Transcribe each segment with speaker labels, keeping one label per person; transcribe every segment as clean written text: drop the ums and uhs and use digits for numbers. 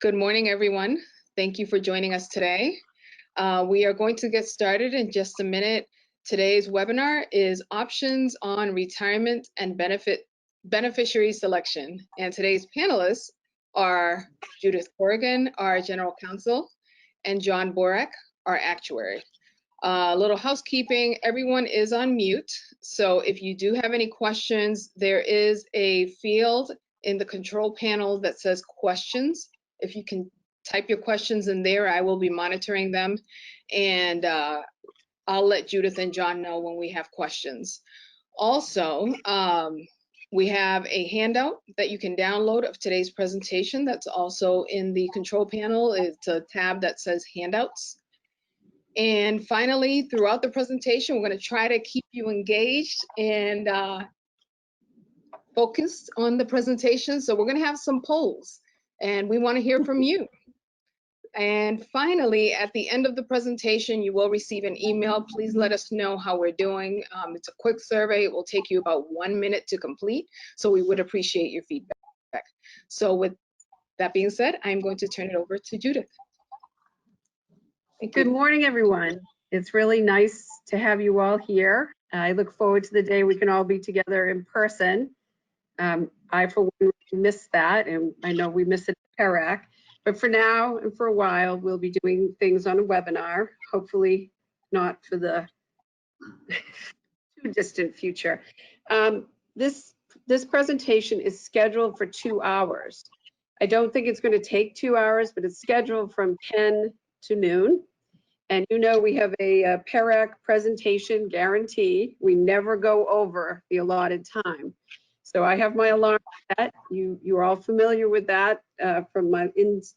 Speaker 1: Good morning, everyone. Thank you for joining us today. We are going to get started in just a minute. Today's webinar is Options on Retirement and Beneficiary Selection. And today's panelists are Judith Corrigan, our General Counsel, and John Borak, our Actuary. A little housekeeping, everyone is on mute. So if you do have any questions, there is a field in the control panel that says questions. If you can type your questions in there, I will be monitoring them. And I'll let Judith and John know when we have questions. Also, we have a handout that you can download of today's presentation. That's also in the control panel. It's a tab that says handouts. And finally, throughout the presentation, we're going to try to keep you engaged and focused on the presentation. So we're going to have some polls, and we want to hear from you. And finally, at the end of the presentation, you will receive an email. Please let us know how we're doing. It's a quick survey. It will take you about 1 minute to complete. So we would appreciate your feedback. So with that being said, I'm going to turn it over to Judith.
Speaker 2: Good morning, everyone. It's really nice to have you all here. I look forward to the day we can all be together in person. I, for one, miss that, and I know we miss it at PERAC. But for now and for a while, we'll be doing things on a webinar, hopefully not for the too distant future. This presentation is scheduled for 2 hours. I don't think it's going to take 2 hours, but it's scheduled from 10 to noon. And you know we have a PERAC presentation guarantee. We never go over the allotted time. So I have my alarm set. You're all familiar with that from my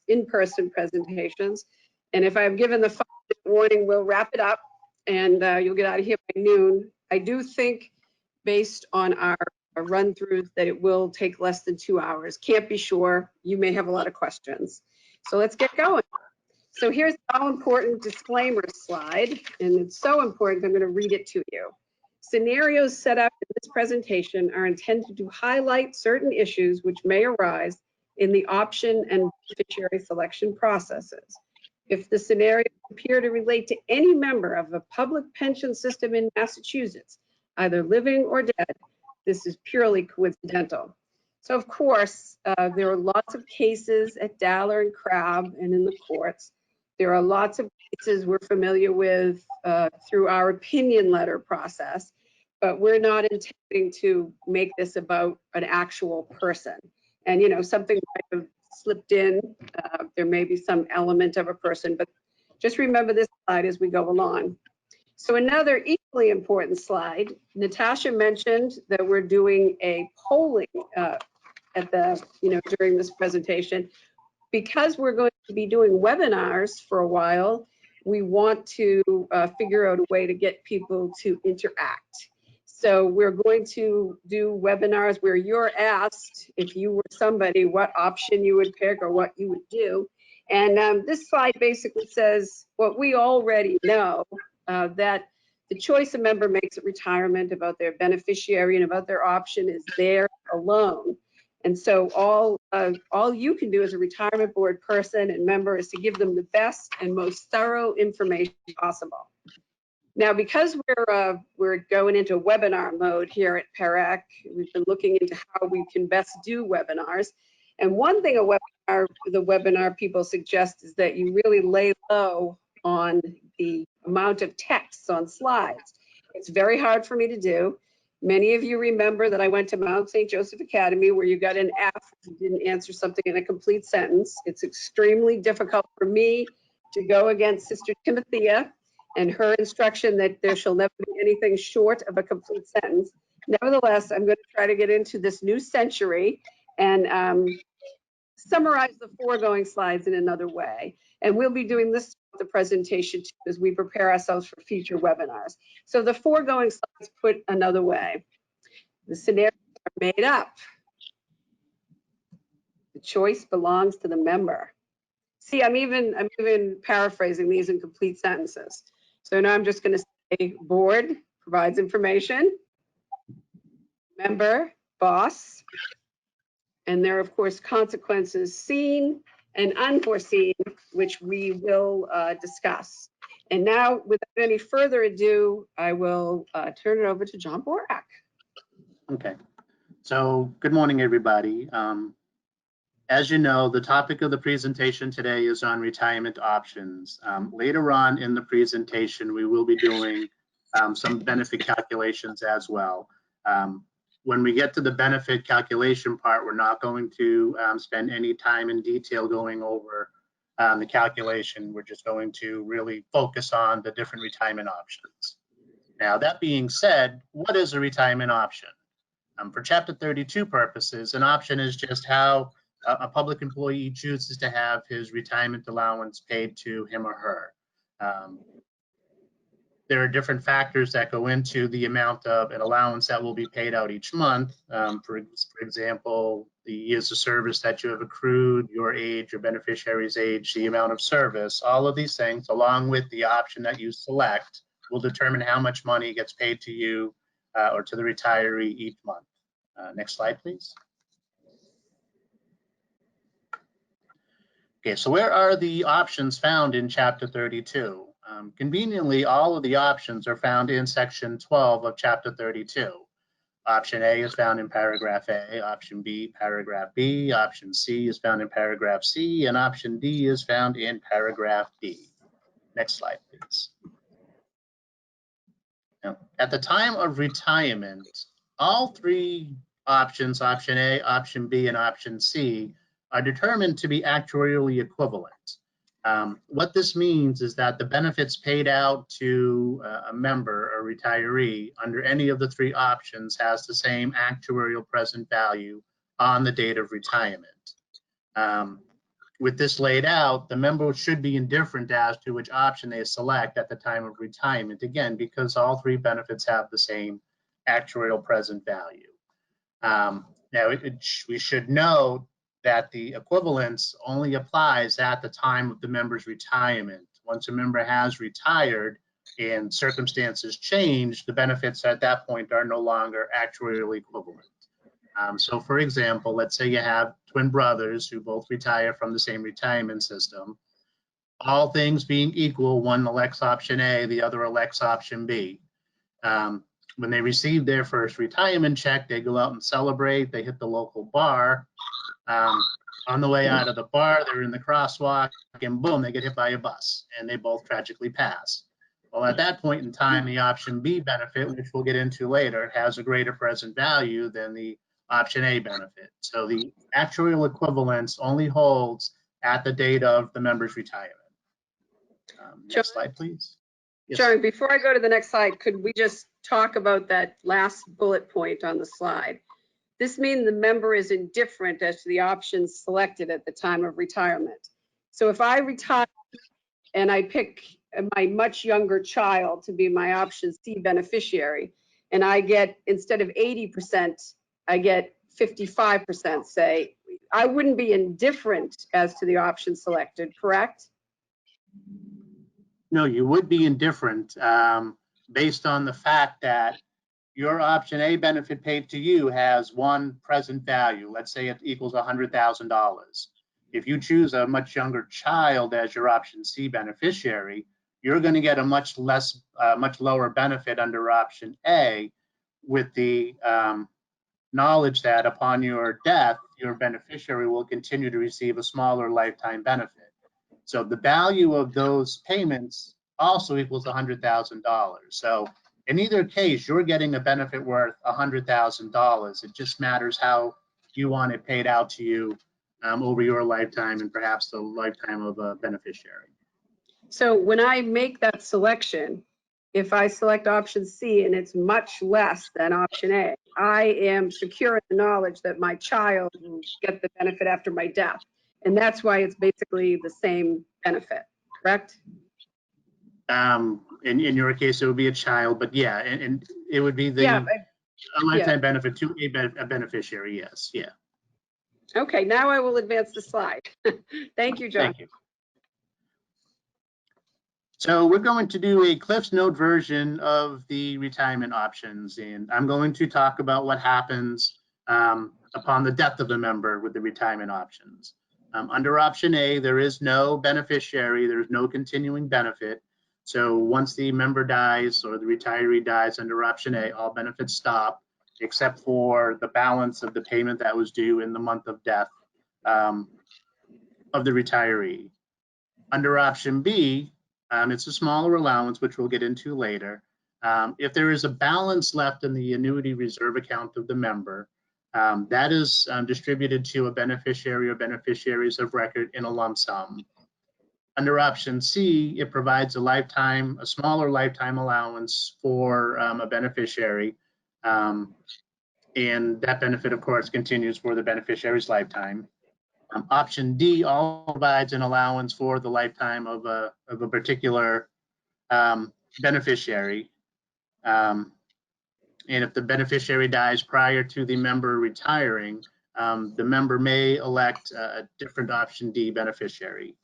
Speaker 2: in-person presentations. And if I've given the 5-minute warning, we'll wrap it up and you'll get out of here by noon. I do think, based on our run-throughs, that it will take less than 2 hours. Can't be sure. You may have a lot of questions. So let's get going. So here's the all-important disclaimer slide, and it's so important I'm going to read it to you. Scenarios set up in this presentation are intended to highlight certain issues which may arise in the option and beneficiary selection processes. If the scenarios appear to relate to any member of a public pension system in Massachusetts, either living or dead, this is purely coincidental. So of course, there are lots of cases at Daller and Crabb and in the courts. There are lots of cases we're familiar with through our opinion letter process, but we're not intending to make this about an actual person. And you know, something might have slipped in, there may be some element of a person, but just remember this slide as we go along. So another equally important slide, Natasha mentioned that we're doing a polling during this presentation. Because we're going to be doing webinars for a while, we want to figure out a way to get people to interact. So we're going to do webinars where you're asked, if you were somebody, what option you would pick or what you would do. And this slide basically says what we already know, that the choice a member makes at retirement about their beneficiary and about their option is theirs alone. And so all you can do as a retirement board person and member is to give them the best and most thorough information possible. Now, because we're going into webinar mode here at PERAC, we've been looking into how we can best do webinars. And one thing the webinar people suggest is that you really lay low on the amount of text on slides. It's very hard for me to do. Many of you remember that I went to Mount St. Joseph Academy where you got an F if you didn't answer something in a complete sentence. It's extremely difficult for me to go against Sister Timothea and her instruction that there shall never be anything short of a complete sentence. Nevertheless, I'm going to try to get into this new century and summarize the foregoing slides in another way. And we'll be doing this with the presentation too, as we prepare ourselves for future webinars. So the foregoing slides put another way. The scenarios are made up. The choice belongs to the member. See, I'm even paraphrasing these in complete sentences. So now I'm just going to say board provides information, member, boss, and there are of course consequences seen and unforeseen, which we will discuss. And now, without any further ado, I will turn it over to John Borak.
Speaker 3: Okay, so good morning, everybody. As you know, the topic of the presentation today is on retirement options. Later on in the presentation, we will be doing some benefit calculations as well. When we get to the benefit calculation part, we're not going to spend any time in detail going over the calculation. We're just going to really focus on the different retirement options. Now, that being said, what is a retirement option? For Chapter 32 purposes, an option is just how a public employee chooses to have his retirement allowance paid to him or her. There are different factors that go into the amount of an allowance that will be paid out each month. For example, the years of service that you have accrued, your age, your beneficiary's age, the amount of service, all of these things, along with the option that you select, will determine how much money gets paid to you or to the retiree each month. Next slide, please. Okay, so where are the options found in Chapter 32? Conveniently, all of the options are found in Section 12 of Chapter 32. Option A is found in Paragraph A, Option B, Paragraph B, Option C is found in Paragraph C, and Option D is found in Paragraph D. Next slide, please. Now, at the time of retirement, all three options, Option A, Option B, and Option C, are determined to be actuarially equivalent. What this means is that the benefits paid out to a member or retiree under any of the three options has the same actuarial present value on the date of retirement. With this laid out, the member should be indifferent as to which option they select at the time of retirement, again, because all three benefits have the same actuarial present value. Now, we should know that the equivalence only applies at the time of the member's retirement. Once a member has retired and circumstances change, the benefits at that point are no longer actuarially equivalent. So for example, let's say you have twin brothers who both retire from the same retirement system. All things being equal, one elects option A, the other elects option B. When they receive their first retirement check, they go out and celebrate, they hit the local bar. On the way out of the bar, they're in the crosswalk, and boom, they get hit by a bus, and they both tragically pass. Well, at that point in time, the option B benefit, which we'll get into later, has a greater present value than the option A benefit. So the actuarial equivalence only holds at the date of the member's retirement. Next slide, please. Yes.
Speaker 2: John, before I go to the next slide, could we just talk about that last bullet point on the slide? This means the member is indifferent as to the options selected at the time of retirement. So if I retire and I pick my much younger child to be my option C beneficiary, and I get, instead of 80%, I get 55%, say, I wouldn't be indifferent as to the option selected, correct?
Speaker 3: No, you would be indifferent based on the fact that your option A benefit paid to you has one present value. Let's say it equals $100,000. If you choose a much younger child as your option C beneficiary, you're going to get a much lower benefit under option A, with the knowledge that upon your death, your beneficiary will continue to receive a smaller lifetime benefit. So the value of those payments also equals $100,000. So in either case, you're getting a benefit worth $100,000. It just matters how you want it paid out to you over your lifetime and perhaps the lifetime of a beneficiary.
Speaker 2: So when I make that selection, if I select option C and it's much less than option A, I am secure in the knowledge that my child will get the benefit after my death. And that's why it's basically the same benefit, correct?
Speaker 3: In your case, it would be a child, but yeah, and it would be a lifetime benefit to a beneficiary, yes, yeah.
Speaker 2: Okay, now I will advance the slide. Thank you, John.
Speaker 3: Thank you. So we're going to do a Cliff's Note version of the retirement options, and I'm going to talk about what happens upon the death of a member with the retirement options. Under option A, there is no beneficiary, there's no continuing benefit. So once the member dies or the retiree dies under option A, all benefits stop, except for the balance of the payment that was due in the month of death of the retiree. Under option B, it's a smaller allowance, which we'll get into later. If there is a balance left in the annuity reserve account of the member, that is distributed to a beneficiary or beneficiaries of record in a lump sum. Under option C, it provides a smaller lifetime allowance for a beneficiary. And that benefit, of course, continues for the beneficiary's lifetime. Option D all provides an allowance for the lifetime of a particular beneficiary. And if the beneficiary dies prior to the member retiring, the member may elect a different option D beneficiary.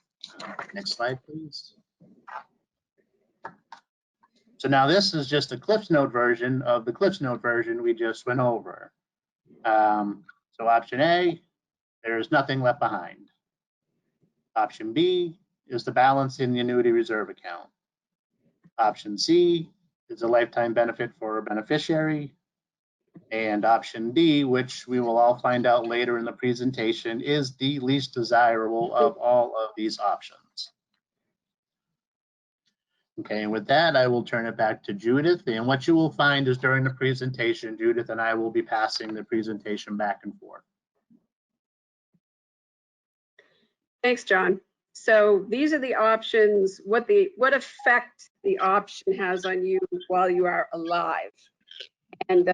Speaker 3: Next slide, please. So now this is just a Cliffs Note version of the Cliffs Note version we just went over. So option A, there's nothing left behind. Option B is the balance in the annuity reserve account. Option C is a lifetime benefit for a beneficiary. And option D, which we will all find out later in the presentation, is the least desirable of all of these options. Okay, and with that, I will turn it back to Judith. And what you will find is during the presentation, Judith and I will be passing the presentation back and forth.
Speaker 2: Thanks, John. So these are the options, what effect the option has on you while you are alive. And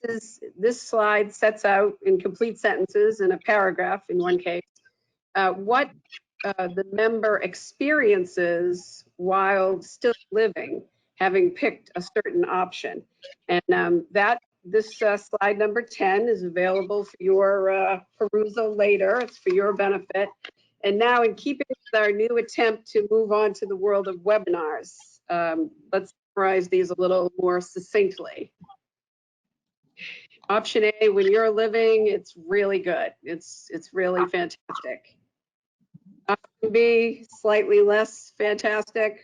Speaker 2: this slide sets out in complete sentences in a paragraph in one case, what the member experiences while still living, having picked a certain option. And this slide number 10 is available for your perusal later. It's for your benefit. And now, in keeping with our new attempt to move on to the world of webinars, let's summarize these a little more succinctly. Option A, when you're living, it's really good. It's really fantastic. Option B, slightly less fantastic.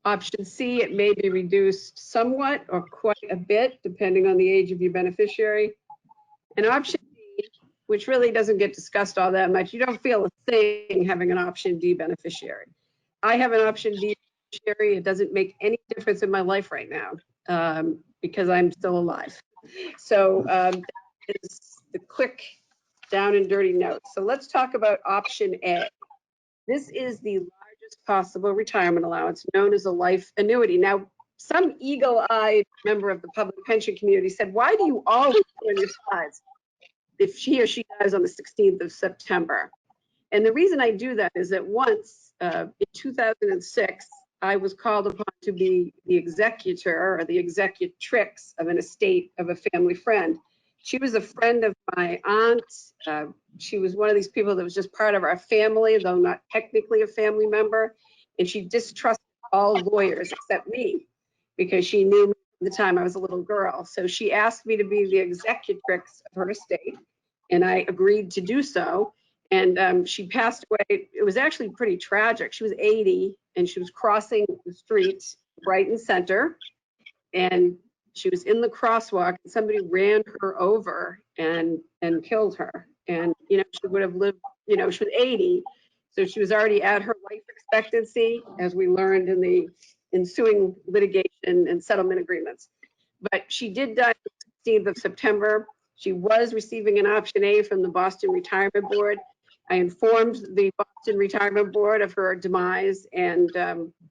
Speaker 2: Option C, it may be reduced somewhat or quite a bit, depending on the age of your beneficiary. And option D, which really doesn't get discussed all that much, you don't feel a thing having an option D beneficiary. I have an option D beneficiary. It doesn't make any difference in my life right now because I'm still alive. So that is the quick down and dirty notes. So let's talk about option A. This is the largest possible retirement allowance, known as a life annuity. Now, some eagle-eyed member of the public pension community said, why do you always put on your slides if he or she dies on the 16th of September? And the reason I do that is that once in 2006, I was called upon to be the executor or the executrix of an estate of a family friend. She was a friend of my aunt. She was one of these people that was just part of our family, though not technically a family member. And she distrusted all lawyers except me because she knew me from the time I was a little girl. So she asked me to be the executrix of her estate, and I agreed to do so. And she passed away. It was actually pretty tragic. She was 80, and she was crossing the street right in center. And she was in the crosswalk, and somebody ran her over and killed her. And, you know, she would have lived, you know, she was 80. So she was already at her life expectancy, as we learned in the ensuing litigation and settlement agreements. But she did die on the 16th of September. She was receiving an option A from the Boston Retirement Board. I informed the Boston Retirement Board of her demise, and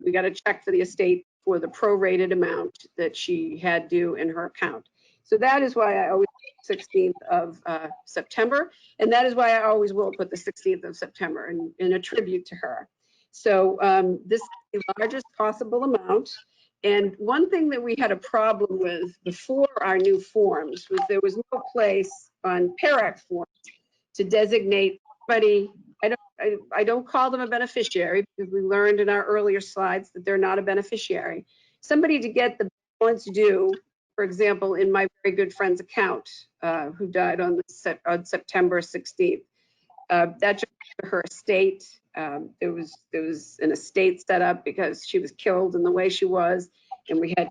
Speaker 2: we got a check for the estate for the prorated amount that she had due in her account. So that is why I always put the 16th of September, and that is why I always will put the 16th of September in a tribute to her. So this is the largest possible amount. And one thing that we had a problem with before our new forms was there was no place on PARAC forms to designate somebody. I don't call them a beneficiary because we learned in our earlier slides that they're not a beneficiary. Somebody to get the balance due, for example, in my very good friend's account who died on September 16th. That just her estate. There was an estate set up because she was killed in the way she was, and we had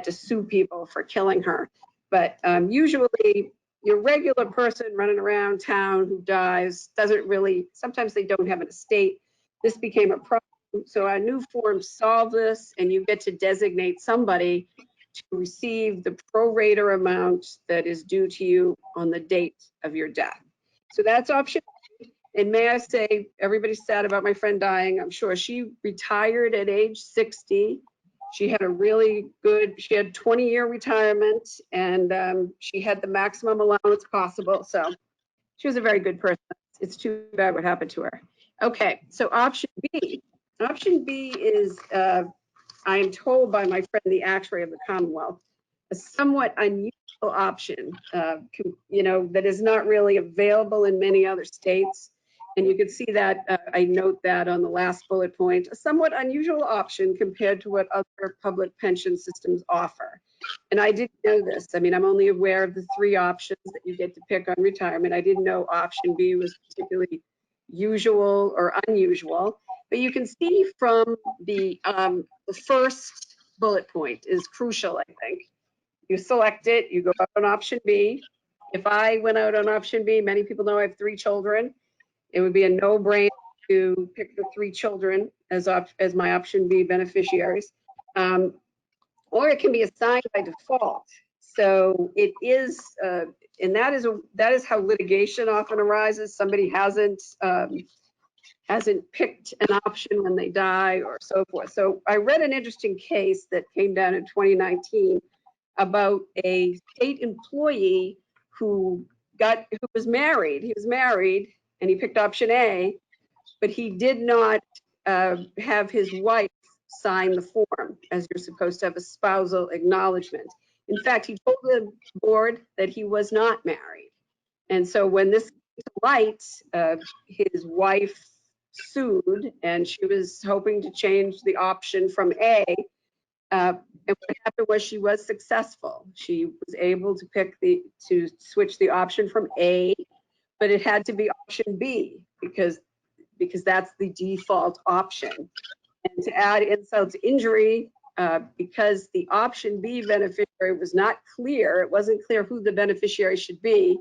Speaker 2: to sue people for killing her. But usually, your regular person running around town who dies doesn't really. Sometimes they don't have an estate. This became a problem, so our new form solved this, and you get to designate somebody to receive the pro rata amount that is due to you on the date of your death. So that's option. And may I say, everybody's sad about my friend dying. I'm sure she retired at age 60. She had a really good, she had 20-year retirement, and she had the maximum allowance possible. So she was a very good person. It's too bad what happened to her. Okay, so option B. Option B is, I am told by my friend, the actuary of the Commonwealth, a somewhat unusual option, that is not really available in many other states. And you can see that, I note that on the last bullet point, a somewhat unusual option compared to what other public pension systems offer. And I didn't know this. I mean, I'm only aware of the 3 options that you get to pick on retirement. I didn't know option B was particularly usual or unusual. But you can see from the first bullet point is crucial, I think. You select it, you go out on option B. If I went out on option B, many people know I have 3 children. It would be a no-brainer to pick the 3 children as my option B beneficiaries. Or it can be assigned by default. So it is, and that is how litigation often arises. Somebody hasn't picked an option when they die or so forth. So I read an interesting case that came down in 2019 about a state employee who was married. He was married and he picked option A, but he did not have his wife sign the form, as you're supposed to have a spousal acknowledgement. In fact, he told the board that he was not married. And so when this came to light, his wife sued, and she was hoping to change the option from A. And what happened was she was successful. She was able to switch the option from A, but it had to be option B because that's the default option. And to add insult to injury, because the option B beneficiary was not clear, it wasn't clear who the beneficiary should be,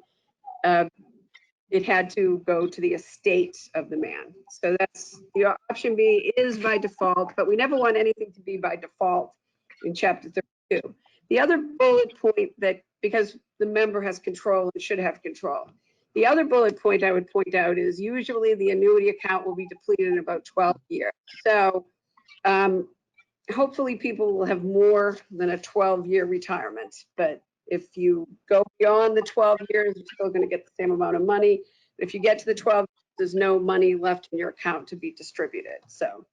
Speaker 2: it had to go to the estate of the man. So that's the option B is by default, but we never want anything to be by default in chapter 32. The other bullet point that, because the member has control and should have control, the other bullet point I would point out is usually the annuity account will be depleted in about 12 years. So hopefully people will have more than a 12-year retirement, but if you go beyond the 12 years, you're still going to get the same amount of money. If you get to the 12, there's no money left in your account to be distributed. So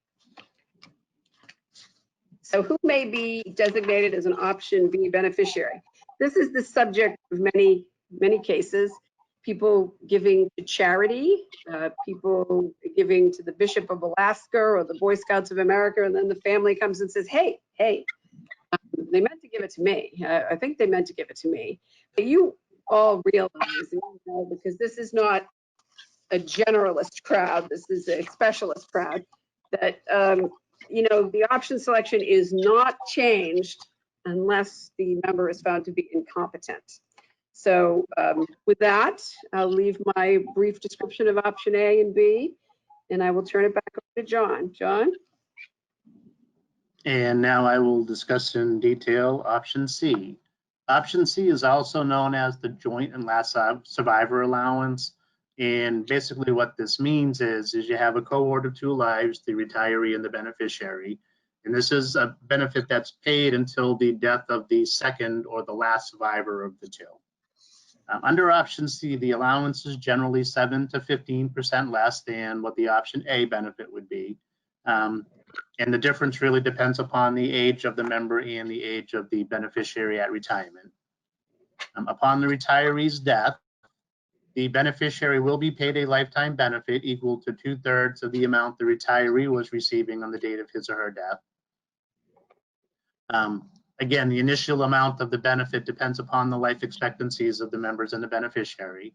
Speaker 2: who may be designated as an option B beneficiary? This is the subject of many, many cases. People giving to charity, people giving to the Bishop of Alaska or the Boy Scouts of America, and then the family comes and says, hey, they meant to give it to me. I think they meant to give it to me. But you all realize, because this is not a generalist crowd, this is a specialist crowd, that the option selection is not changed unless the member is found to be incompetent. So with that, I'll leave my brief description of option A and B, and I will turn it back over to John. John?
Speaker 3: And now I will discuss in detail option C. Option C is also known as the joint and last survivor allowance. And basically what this means is you have a cohort of 2 lives, the retiree and the beneficiary. And this is a benefit that's paid until the death of the second or the last survivor of the 2. Under option C, the allowance is generally 7 to 15% less than what the option A benefit would be. And the difference really depends upon the age of the member and the age of the beneficiary at retirement. Upon the retiree's death, the beneficiary will be paid a lifetime benefit equal to 2/3 of the amount the retiree was receiving on the date of his or her death. Again, the initial amount of the benefit depends upon the life expectancies of the members and the beneficiary.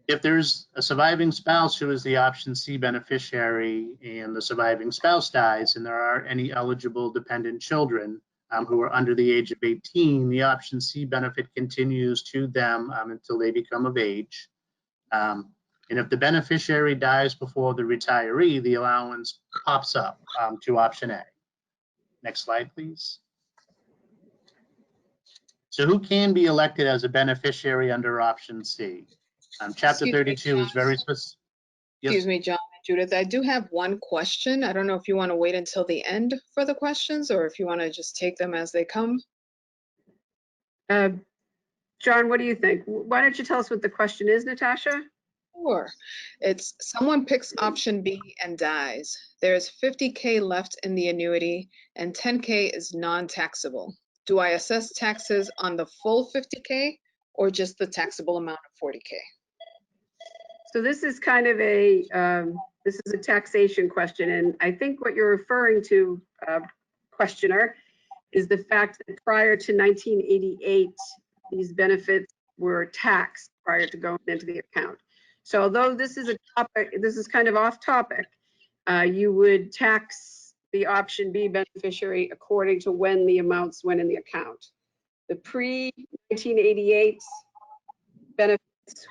Speaker 3: If there's a surviving spouse who is the option C beneficiary and the surviving spouse dies and there are any eligible dependent children who are under the age of 18, the option C benefit continues to them until they become of age. And if the beneficiary dies before the retiree, the allowance pops up to option A. Next slide, please. So who can be elected as a beneficiary under option C? Chapter
Speaker 1: Excuse me,
Speaker 3: 32 is very specific.
Speaker 1: Excuse me, John and Judith. I do have one question. I don't know if you want to wait until the end for the questions or if you want to just take them as they come.
Speaker 2: John, what do you think? Why don't you tell us what the question is, Natasha?
Speaker 1: Sure. It's someone picks option B and dies. There's 50K left in the annuity and 10K is non-taxable. Do I assess taxes on the full 50K or just the taxable amount of 40K?
Speaker 2: So this is kind of a, this is a taxation question. And I think what you're referring to, questioner, is the fact that prior to 1988, these benefits were taxed prior to going into the account. So although this is a topic, this is kind of off topic, you would tax the option B beneficiary according to when the amounts went in the account. The pre-1988 benefits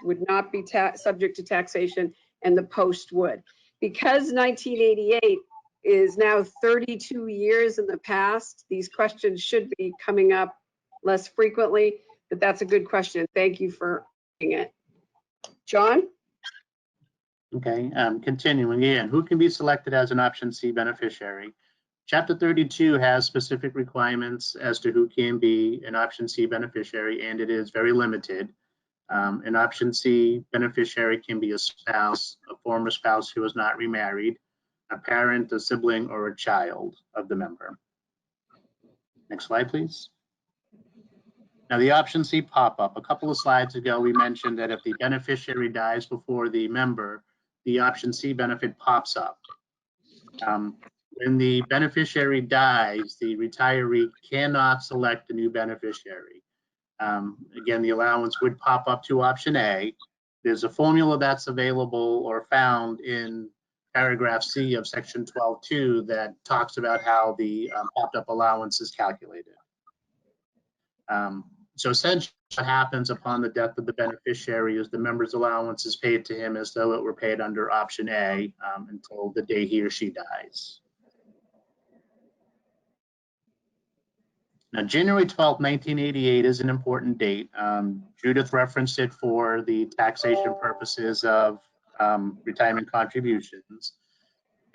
Speaker 2: would not be subject to taxation and the post would. Because 1988 is now 32 years in the past, these questions should be coming up less frequently, but that's a good question. Thank you for asking it. John?
Speaker 3: Okay, continuing again, who can be selected as an option C beneficiary? Chapter 32 has specific requirements as to who can be an option C beneficiary, and it is very limited. An option C beneficiary can be a spouse, a former spouse who is not remarried, a parent, a sibling, or a child of the member. Next slide, please. Now the option C pop-up. A couple of slides ago, we mentioned that if the beneficiary dies before the member, the option C benefit pops up. When the beneficiary dies, the retiree cannot select a new beneficiary. Again, the allowance would pop up to option A. There's a formula that's available or found in paragraph C of section 12.2 that talks about how the popped up allowance is calculated. So essentially what happens upon the death of the beneficiary is the member's allowance is paid to him as though it were paid under option A until the day he or she dies. Now, January 12, 1988 is an important date. Judith referenced it for the taxation purposes of retirement contributions.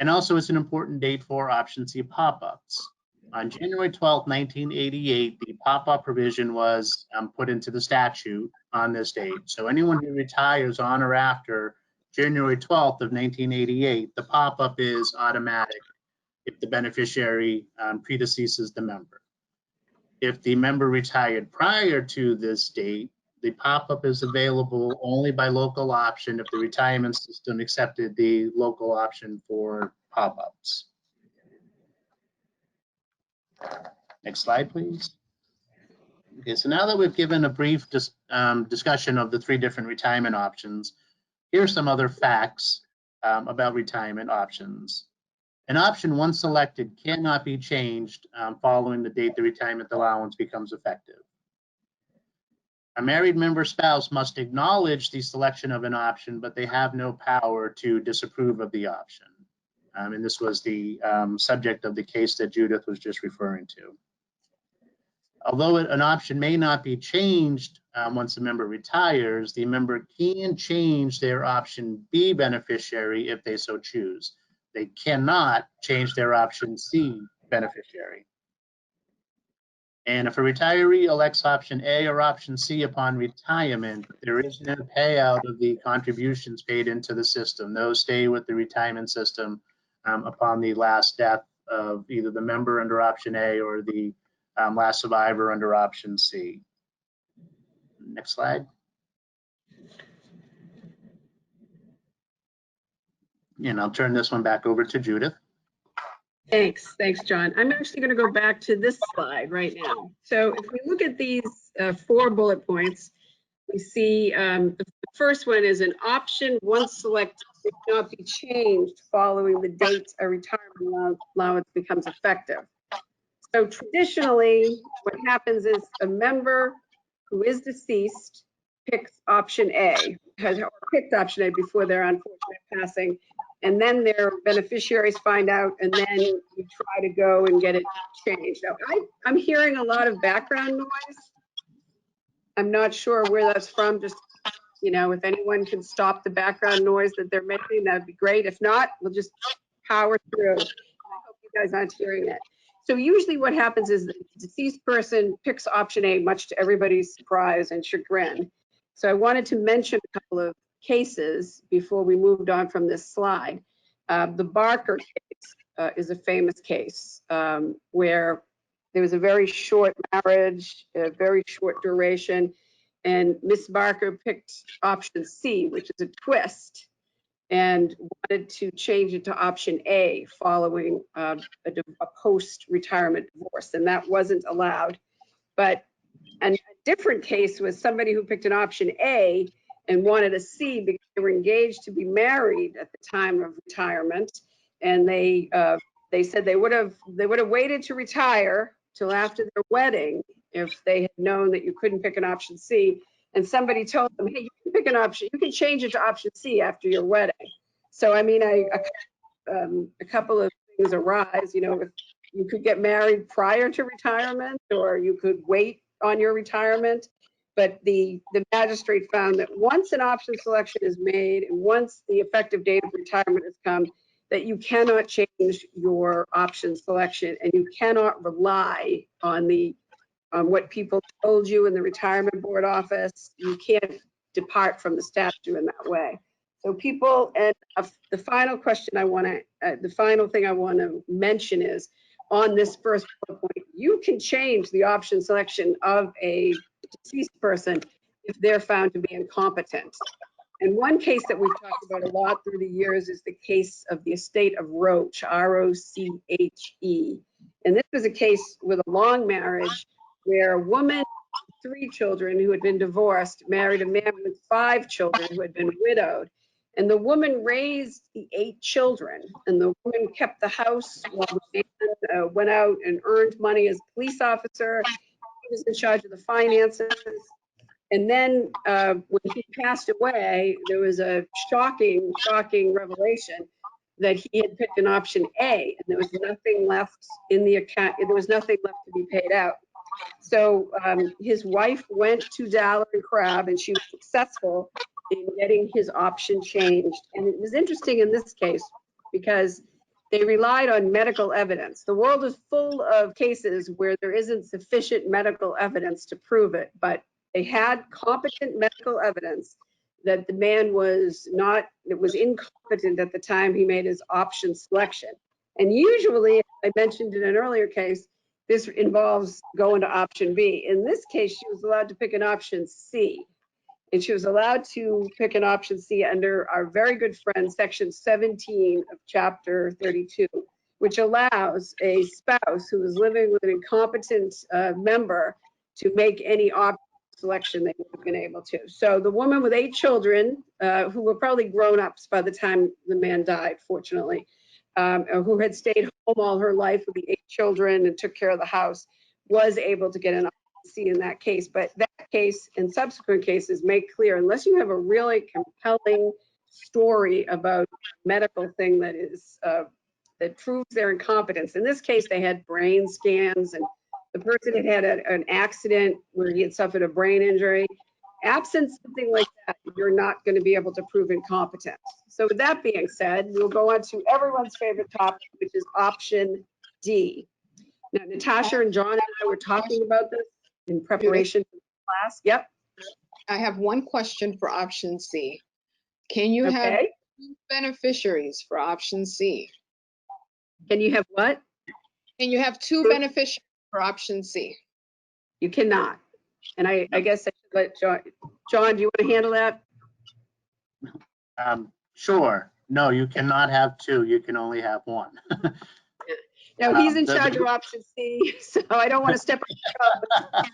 Speaker 3: And also it's an important date for option C pop-ups. On January 12, 1988, the pop-up provision was put into the statute on this date. So anyone who retires on or after January 12th of 1988, the pop-up is automatic if the beneficiary predeceases the member. If the member retired prior to this date, the pop-up is available only by local option if the retirement system accepted the local option for pop-ups. Next slide, please. Okay, so now that we've given a brief discussion of the three different retirement options, here are some other facts about retirement options. An option once selected cannot be changed following the date the retirement allowance becomes effective. A married member spouse must acknowledge the selection of an option, but they have no power to disapprove of the option. And this was the subject of the case that Judith was just referring to. Although an option may not be changed once a member retires, the member can change their option B beneficiary if they so choose. They cannot change their option C beneficiary. And if a retiree elects option A or option C upon retirement, there is no payout of the contributions paid into the system. Those stay with the retirement system upon the last death of either the member under option A or the last survivor under option C. Next slide. And I'll turn this one back over to Judith.
Speaker 2: Thanks, John. I'm actually going to go back to this slide right now. So if we look at these 4 bullet points, we see the first one is an option once selected may not be changed following the date a retirement allowance becomes effective. So traditionally, what happens is a member who is deceased picks option A, or picked option A before their unfortunate passing, and then their beneficiaries find out, and then you try to go and get it changed. Now, I'm hearing a lot of background noise. I'm not sure where that's from. Just, you know, if anyone can stop the background noise that they're making, that'd be great. If not, we'll just power through. And I hope you guys aren't hearing it. So usually what happens is the deceased person picks option A, much to everybody's surprise and chagrin. So I wanted to mention a couple of cases before we moved on from this slide. The Barker case is a famous case where there was a very short marriage, a very short duration, and Miss Barker picked option C, which is a twist, and wanted to change it to option A following a post-retirement divorce, and that wasn't allowed. But a different case was somebody who picked an option A and wanted a C because they were engaged to be married at the time of retirement, and they said they would have waited to retire till after their wedding if they had known that you couldn't pick an option C. And somebody told them, hey, you can pick an option, you can change it to option C after your wedding. So I mean, a couple of things arise. You know, if you could get married prior to retirement, or you could wait on your retirement. But the magistrate found that once an option selection is made and once the effective date of retirement has come, that you cannot change your option selection, and you cannot rely on what people told you in the retirement board office. You can't depart from the statute in that way. So people, and the final question the final thing I want to mention is, on this first point, you can change the option selection of a deceased person if they're found to be incompetent. And one case that we've talked about a lot through the years is the case of the estate of Roche, R-O-C-H-E. And this was a case with a long marriage where a woman with 3 children who had been divorced married a man with 5 children who had been widowed. And the woman raised the 8 children, and the woman kept the house while the man went out and earned money as a police officer. He was in charge of the finances. And then when he passed away, there was a shocking revelation that he had picked an option A, and there was nothing left in the account. There was nothing left to be paid out. So his wife went to Dallin and Crabb, and she was successful in getting his option changed. And it was interesting in this case because they relied on medical evidence. The world is full of cases where there isn't sufficient medical evidence to prove it, but they had competent medical evidence that the man was incompetent at the time he made his option selection. And usually, as I mentioned in an earlier case, this involves going to option B. In this case, she was allowed to pick an option C. And she was allowed to pick an option C under our very good friend, section 17 of chapter 32, which allows a spouse who is living with an incompetent member to make any option selection they would have been able to. So the woman with 8 children, who were probably grown-ups by the time the man died, fortunately, who had stayed home all her life with the 8 children and took care of the house, was able to get an option C in that case. But that case and subsequent cases make clear, unless you have a really compelling story about a medical thing that is that proves their incompetence. In this case, they had brain scans, and the person had an accident where he had suffered a brain injury. Absent something like that, you're not going to be able to prove incompetence. So with that being said, we'll go on to everyone's favorite topic, which is option D. Now, Natasha and John and I were talking about this in preparation for the class. Yep.
Speaker 1: I have one question for option C. Can you have 2 beneficiaries for option C?
Speaker 2: Can you have what?
Speaker 1: Can you have 2 beneficiaries for option C?
Speaker 2: You cannot. And I guess I should let John. John, do you want to handle that?
Speaker 3: Sure. No, you cannot have 2. You can only have 1.
Speaker 2: No, he's in charge of option C, so I don't want to step on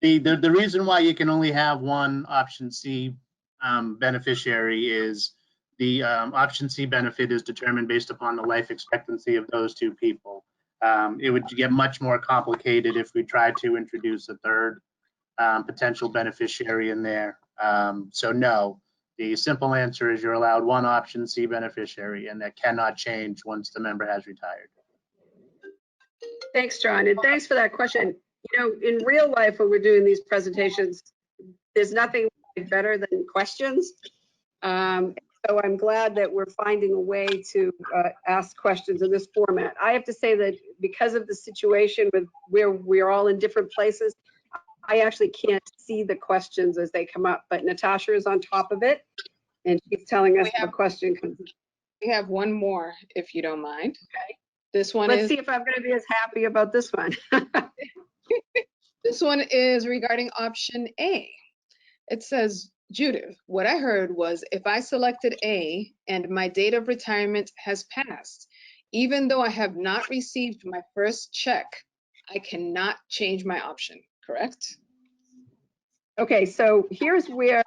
Speaker 2: the
Speaker 3: The reason why you can only have one option C beneficiary is the option C benefit is determined based upon the life expectancy of those two people. It would get much more complicated if we tried to introduce a third potential beneficiary in there. So no, the simple answer is you're allowed one option C beneficiary, and that cannot change once the member has retired.
Speaker 2: Thanks, John, and thanks for that question. You know, in real life, when we're doing these presentations, there's nothing better than questions. So I'm glad that we're finding a way to ask questions in this format. I have to say that because of the situation with where we're all in different places, I actually can't see the questions as they come up, but Natasha is on top of it, and she's telling us the question comes.
Speaker 1: We have one more, if you don't mind.
Speaker 2: Okay.
Speaker 1: This one
Speaker 2: Let's
Speaker 1: is.
Speaker 2: see if I'm going to be as happy about this one.
Speaker 1: This one is regarding option A. It says, Judith, what I heard was if I selected A and my date of retirement has passed, even though I have not received my first check, I cannot change my option, correct?
Speaker 2: Okay, so here's where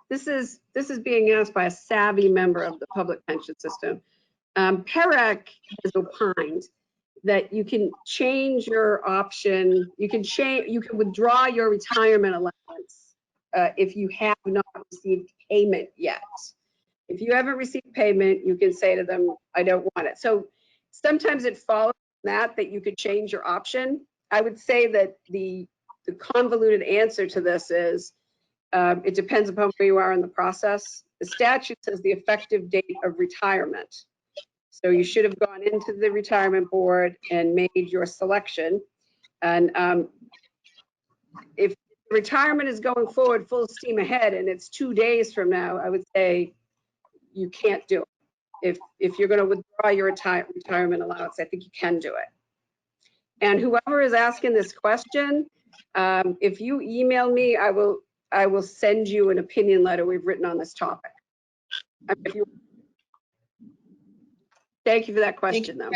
Speaker 2: this is being asked by a savvy member of the public pension system. PERAC has opined that you can change your option, you can withdraw your retirement allowance if you have not received payment yet. If you haven't received payment, you can say to them, I don't want it. So sometimes it follows that you could change your option. I would say that the convoluted answer to this is it depends upon where you are in the process. The statute says the effective date of retirement. So you should have gone into the retirement board and made your selection. And if retirement is going forward full steam ahead and it's 2 days from now, I would say you can't do it. If you're going to withdraw your retirement allowance, I think you can do it. And whoever is asking this question, if you email me, I will send you an opinion letter we've written on this topic. Thank you for that question, though.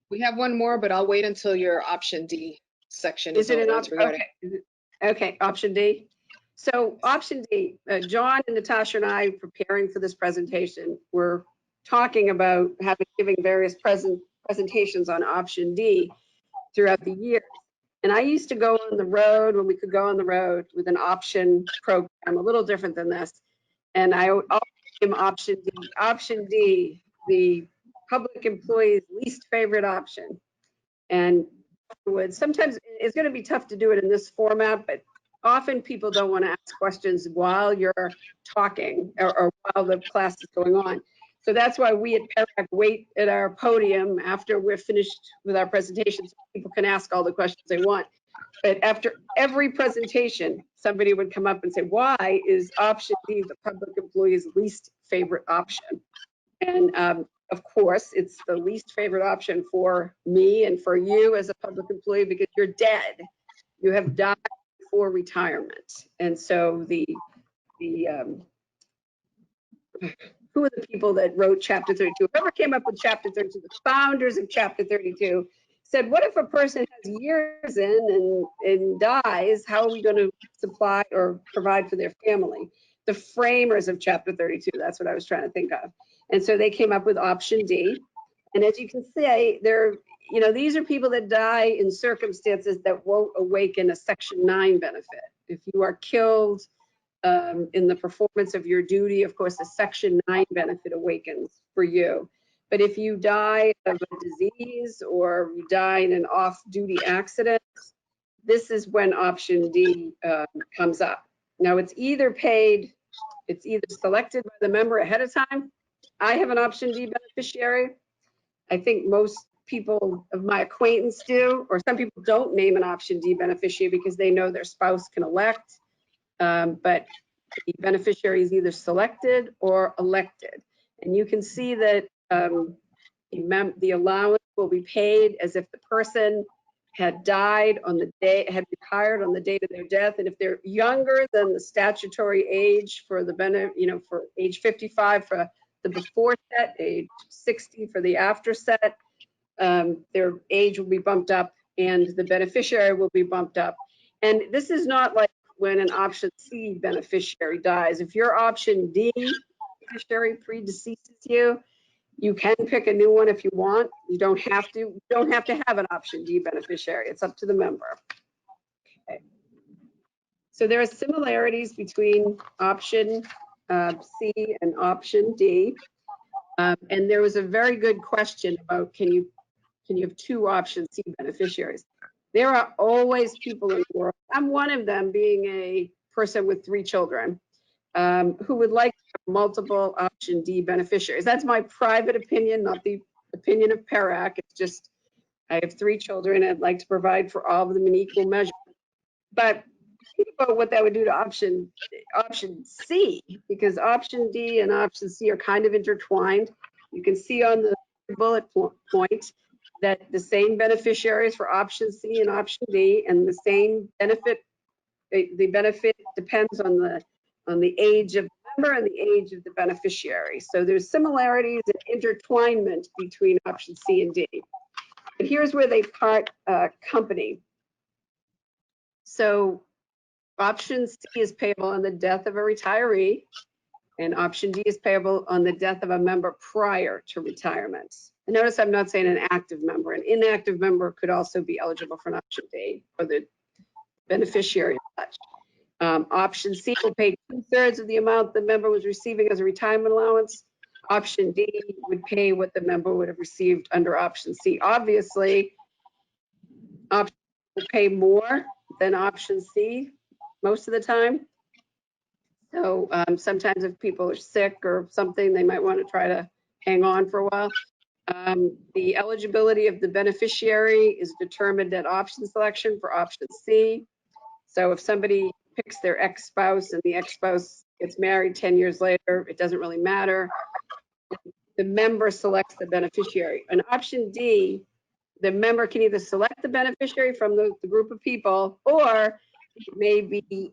Speaker 1: We have one more, but I'll wait until your option D section is
Speaker 2: it an
Speaker 1: over.
Speaker 2: option? Okay, option D. So option D, John and Natasha and I preparing for this presentation, we're talking about giving various presentations on option D throughout the year. And I used to go on the road when we could go on the road with an option program, a little different than this. And I always came option D. Option D, the public employee's least favorite option. And sometimes it's going to be tough to do it in this format, but often people don't want to ask questions while you're talking or while the class is going on. So that's why we at PERAC wait at our podium after we're finished with our presentation so people can ask all the questions they want. But after every presentation, somebody would come up and say, why is option D the public employee's least favorite option? And of course, it's the least favorite option for me and for you as a public employee because you're dead. You have died before retirement. And so who are the people that wrote Chapter 32? Whoever came up with Chapter 32, the founders of Chapter 32, said, what if a person has years in and dies? How are we going to supply or provide for their family? The framers of Chapter 32, that's what I was trying to think of. And so they came up with option D. And as you can see, these are people that die in circumstances that won't awaken a Section 9 benefit. If you are killed in the performance of your duty, of course, a Section 9 benefit awakens for you. But if you die of a disease or you die in an off-duty accident, this is when option D comes up. Now, it's either selected by the member ahead of time. I have an option D beneficiary. I think most people of my acquaintance do, or some people don't name an option D beneficiary because they know their spouse can elect. But the beneficiary is either selected or elected. And you can see that the allowance will be paid as if the person had died on the day, had retired on the date of their death. And if they're younger than the statutory age for the for age 55 for the before set, age 60 for the after set, their age will be bumped up and the beneficiary will be bumped up. And this is not like when an option C beneficiary dies. If your option D beneficiary predeceases you, you can pick a new one if you want. You don't have to. You don't have to have an option D beneficiary. It's up to the member. Okay. So there are similarities between option C and option D. And there was a very good question about can you have two option C beneficiaries? There are always people in the world. I'm one of them, being a person with 3 children, who would like multiple option D beneficiaries. That's my private opinion, not the opinion of PERAC. It's just, I have 3 children. I'd like to provide for all of them in equal measure. But think about what that would do to option C, because option D and option C are kind of intertwined. You can see on the bullet point that the same beneficiaries for option C and option D, and the same benefit. The benefit depends on the age of the member and the age of the beneficiary. So there's similarities and intertwinement between option C and D. But here's where they part company. So option C is payable on the death of a retiree, and option D is payable on the death of a member prior to retirement. And notice I'm not saying an active member. An inactive member could also be eligible for an option D, or the beneficiary as such. Option C will pay 2/3 of the amount the member was receiving as a retirement allowance. Option D would pay what the member would have received under option C. Obviously, option D will pay more than option C most of the time. So sometimes if people are sick or something, they might want to try to hang on for a while. The eligibility of the beneficiary is determined at option selection for option C. So if somebody picks their ex-spouse and the ex-spouse gets married 10 years later, it doesn't really matter. The member selects the beneficiary. On option D, the member can either select the beneficiary from the group of people, or it may be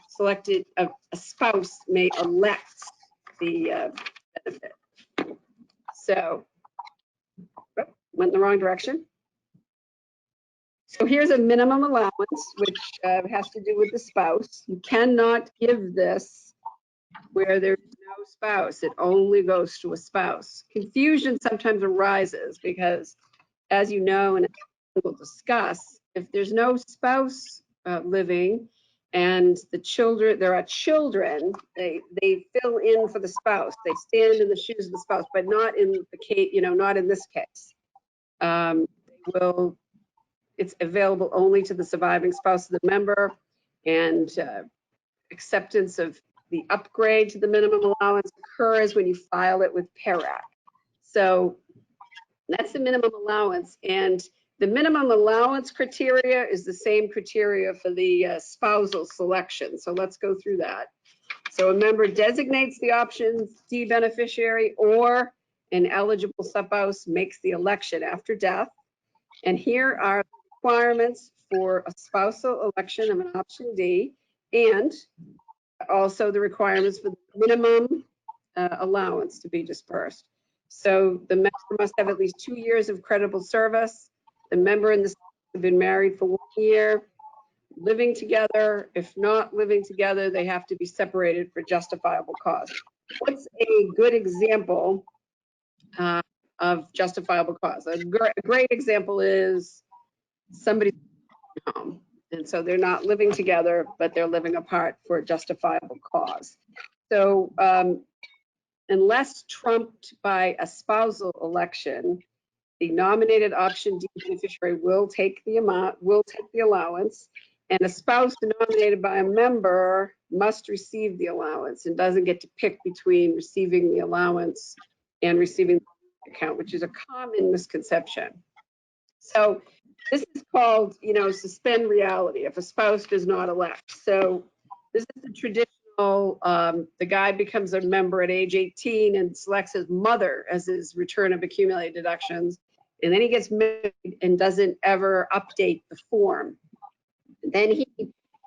Speaker 2: selected, a spouse may elect the benefit. So, went in the wrong direction. So here's a minimum allowance, which has to do with the spouse. You cannot give this where there's no spouse. It only goes to a spouse. Confusion sometimes arises because, as you know, and we'll discuss, if there's no spouse living and the children, there are children, they fill in for the spouse. They stand in the shoes of the spouse, but not in the case, not in this case. It's available only to the surviving spouse of the member, and acceptance of the upgrade to the minimum allowance occurs when you file it with PERAC. So that's the minimum allowance, and the minimum allowance criteria is the same criteria for the spousal selection. So let's go through that. So a member designates the option D beneficiary, or an eligible spouse makes the election after death. And here are the requirements for a spousal election of an option D, and also the requirements for the minimum allowance to be dispersed. So the member must have at least 2 years of credible service. The member and the spouse have been married for 1 year, living together. If not living together, they have to be separated for justifiable cause. What's a good example of justifiable cause? A great example is somebody's home, and so they're not living together, but they're living apart for a justifiable cause. So unless trumped by a spousal election, the nominated option D beneficiary will take the allowance, and a spouse nominated by a member must receive the allowance and doesn't get to pick between receiving the allowance and receiving the account, which is a common misconception. So this is called, suspend reality if a spouse does not elect. So this is the traditional, the guy becomes a member at age 18 and selects his mother as his return of accumulated deductions. And then he gets married and doesn't ever update the form. Then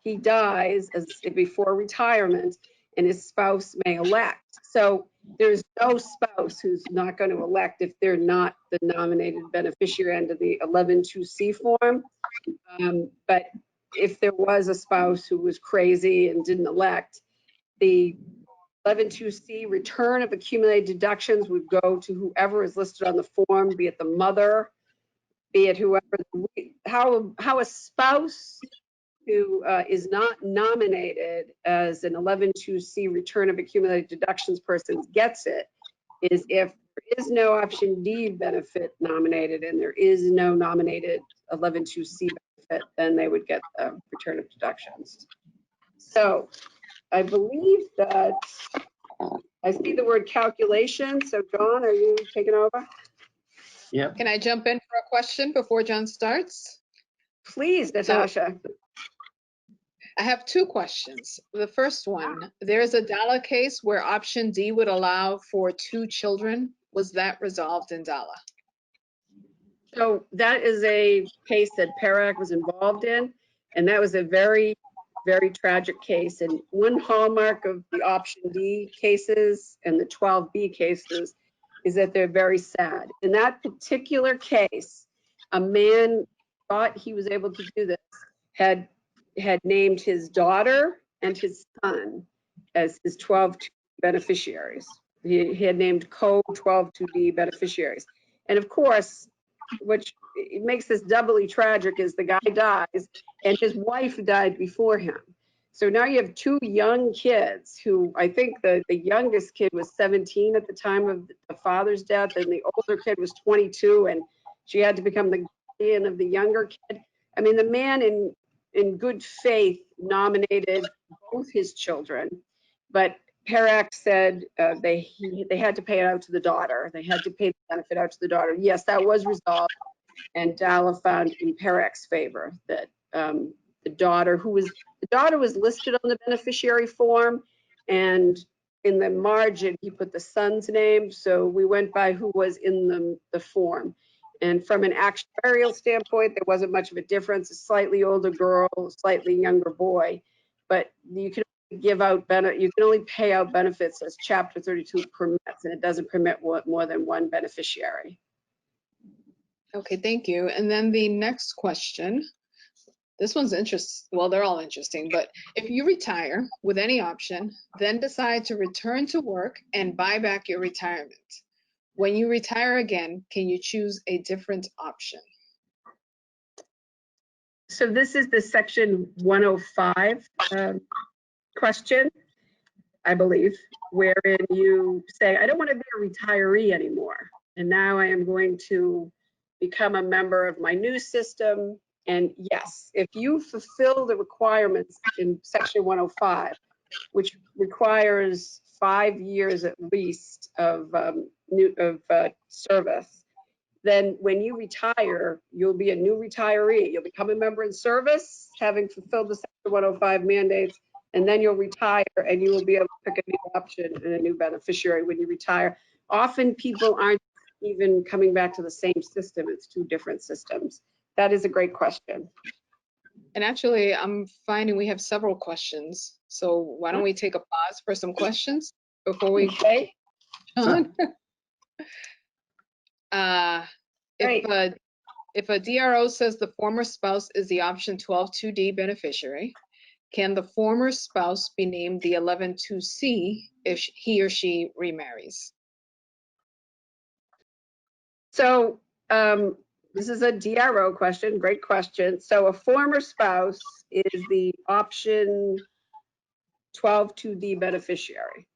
Speaker 2: he dies before retirement, and his spouse may elect. So there's no spouse who's not going to elect if they're not the nominated beneficiary under the 11(2)C form. But if there was a spouse who was crazy and didn't elect, the 11.2C return of accumulated deductions would go to whoever is listed on the form, be it the mother, be it whoever. How a spouse who is not nominated as an 11.2C return of accumulated deductions person gets it is if there is no option D benefit nominated and there is no nominated 11.2C benefit, then they would get the return of deductions. So I believe that I see the word calculation. So John, are you taking over?
Speaker 3: Yep.
Speaker 1: Can I jump in for a question before John starts?
Speaker 2: Please, Natasha.
Speaker 1: I have two questions. The first one, there's a Dalla case where option D would allow for 2 children. Was that resolved in Dalla?
Speaker 2: So that is a case that PERAC was involved in, and that was a very, very tragic case. And one hallmark of the option D cases and the 12B cases is that they're very sad. In that particular case, a man thought he was able to do this, had named his daughter and his son as his 12.2 beneficiaries. He had named co-12.2D beneficiaries. And of course, which it makes this doubly tragic is the guy dies and his wife died before him. So now you have 2 young kids who I think the youngest kid was 17 at the time of the father's death and the older kid was 22 and she had to become the guardian of the younger kid. I mean, the man in good faith nominated both his children, but PERAC said they had to pay it out to the daughter. They had to pay the benefit out to the daughter. Yes, that was resolved, and Dalla found in PERAC's favor that the daughter was listed on the beneficiary form, and in the margin he put the son's name. So we went by who was in the form. And from an actuarial standpoint, there wasn't much of a difference. A slightly older girl, a slightly younger boy, but you can only pay out benefits as Chapter 32 permits, and it doesn't permit more than one beneficiary.
Speaker 1: Okay, thank you. And then the next question, this one's interesting. Well, they're all interesting, but if you retire with any option, then decide to return to work and buy back your retirement. When you retire again, can you choose a different option?
Speaker 2: So this is the Section 105 question, I believe, wherein you say, I don't want to be a retiree anymore, and now I am going to become a member of my new system. And yes, if you fulfill the requirements in Section 105, which requires 5 years at least of service, then when you retire, you'll be a new retiree. You'll become a member in service, having fulfilled the Section 105 mandates, and then you'll retire and you will be able to pick a new option and a new beneficiary when you retire. Often people aren't even coming back to the same system. It's 2 different systems. That is a great question.
Speaker 1: And actually, I'm finding we have several questions. So why don't we take a pause for some questions before we
Speaker 2: Okay.
Speaker 1: on? If a DRO says the former spouse is the option 12.2D beneficiary, can the former spouse be named the 11.2C if he or she remarries?
Speaker 2: So this is a DRO question, great question. So a former spouse is the option 12.2D beneficiary,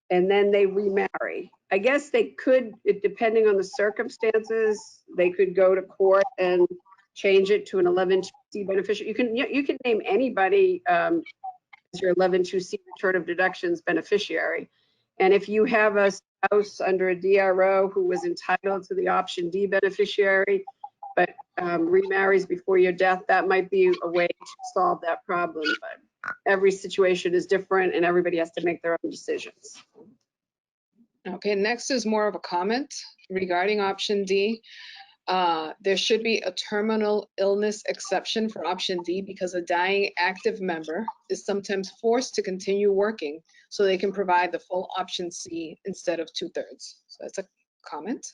Speaker 2: and then they remarry. I guess they could, depending on the circumstances, they could go to court and change it to an 11.2C beneficiary. You can name anybody as your 11.2C return of deductions beneficiary. And if you have a spouse under a DRO who was entitled to the option D beneficiary, but remarries before your death, that might be a way to solve that problem. But every situation is different and everybody has to make their own decisions.
Speaker 1: Okay, next is more of a comment regarding option D. There should be a terminal illness exception for option D because a dying active member is sometimes forced to continue working so they can provide the full option C instead of 2/3. So that's a comment.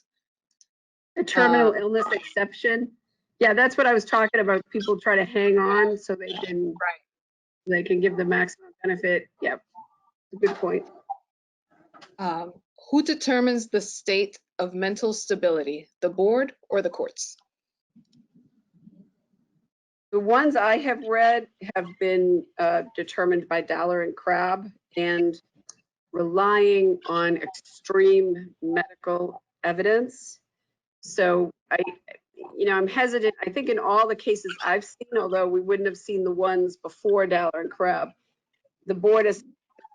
Speaker 2: A terminal illness exception. Yeah, that's what I was talking about. People try to hang on so they can give the maximum benefit. Yep, good point.
Speaker 1: Who determines the state of mental stability, the board or the courts?
Speaker 2: The ones I have read have been determined by Dollar and Crab and relying on extreme medical evidence. So I'm hesitant. I think in all the cases I've seen, although we wouldn't have seen the ones before Dollar and Crab, the board is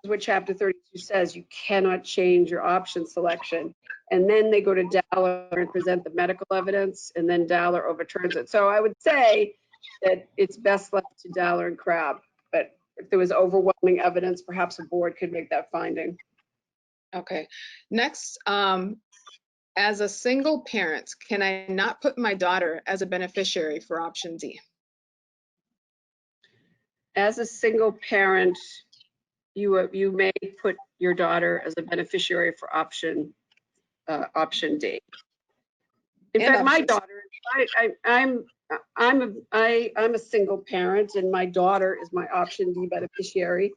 Speaker 2: what Chapter 32 says, you cannot change your option selection. And then they go to Dollar and present the medical evidence, and then Dollar overturns it. So I would say that it's best left to Dollar and Crab. But if there was overwhelming evidence, perhaps a board could make that finding.
Speaker 1: Okay. Next, as a single parent, can I not put my daughter as a beneficiary for option D?
Speaker 2: As a single parent, you may put your daughter as a beneficiary for option D. In fact, my daughter, I'm a single parent, and my daughter is my option D beneficiary.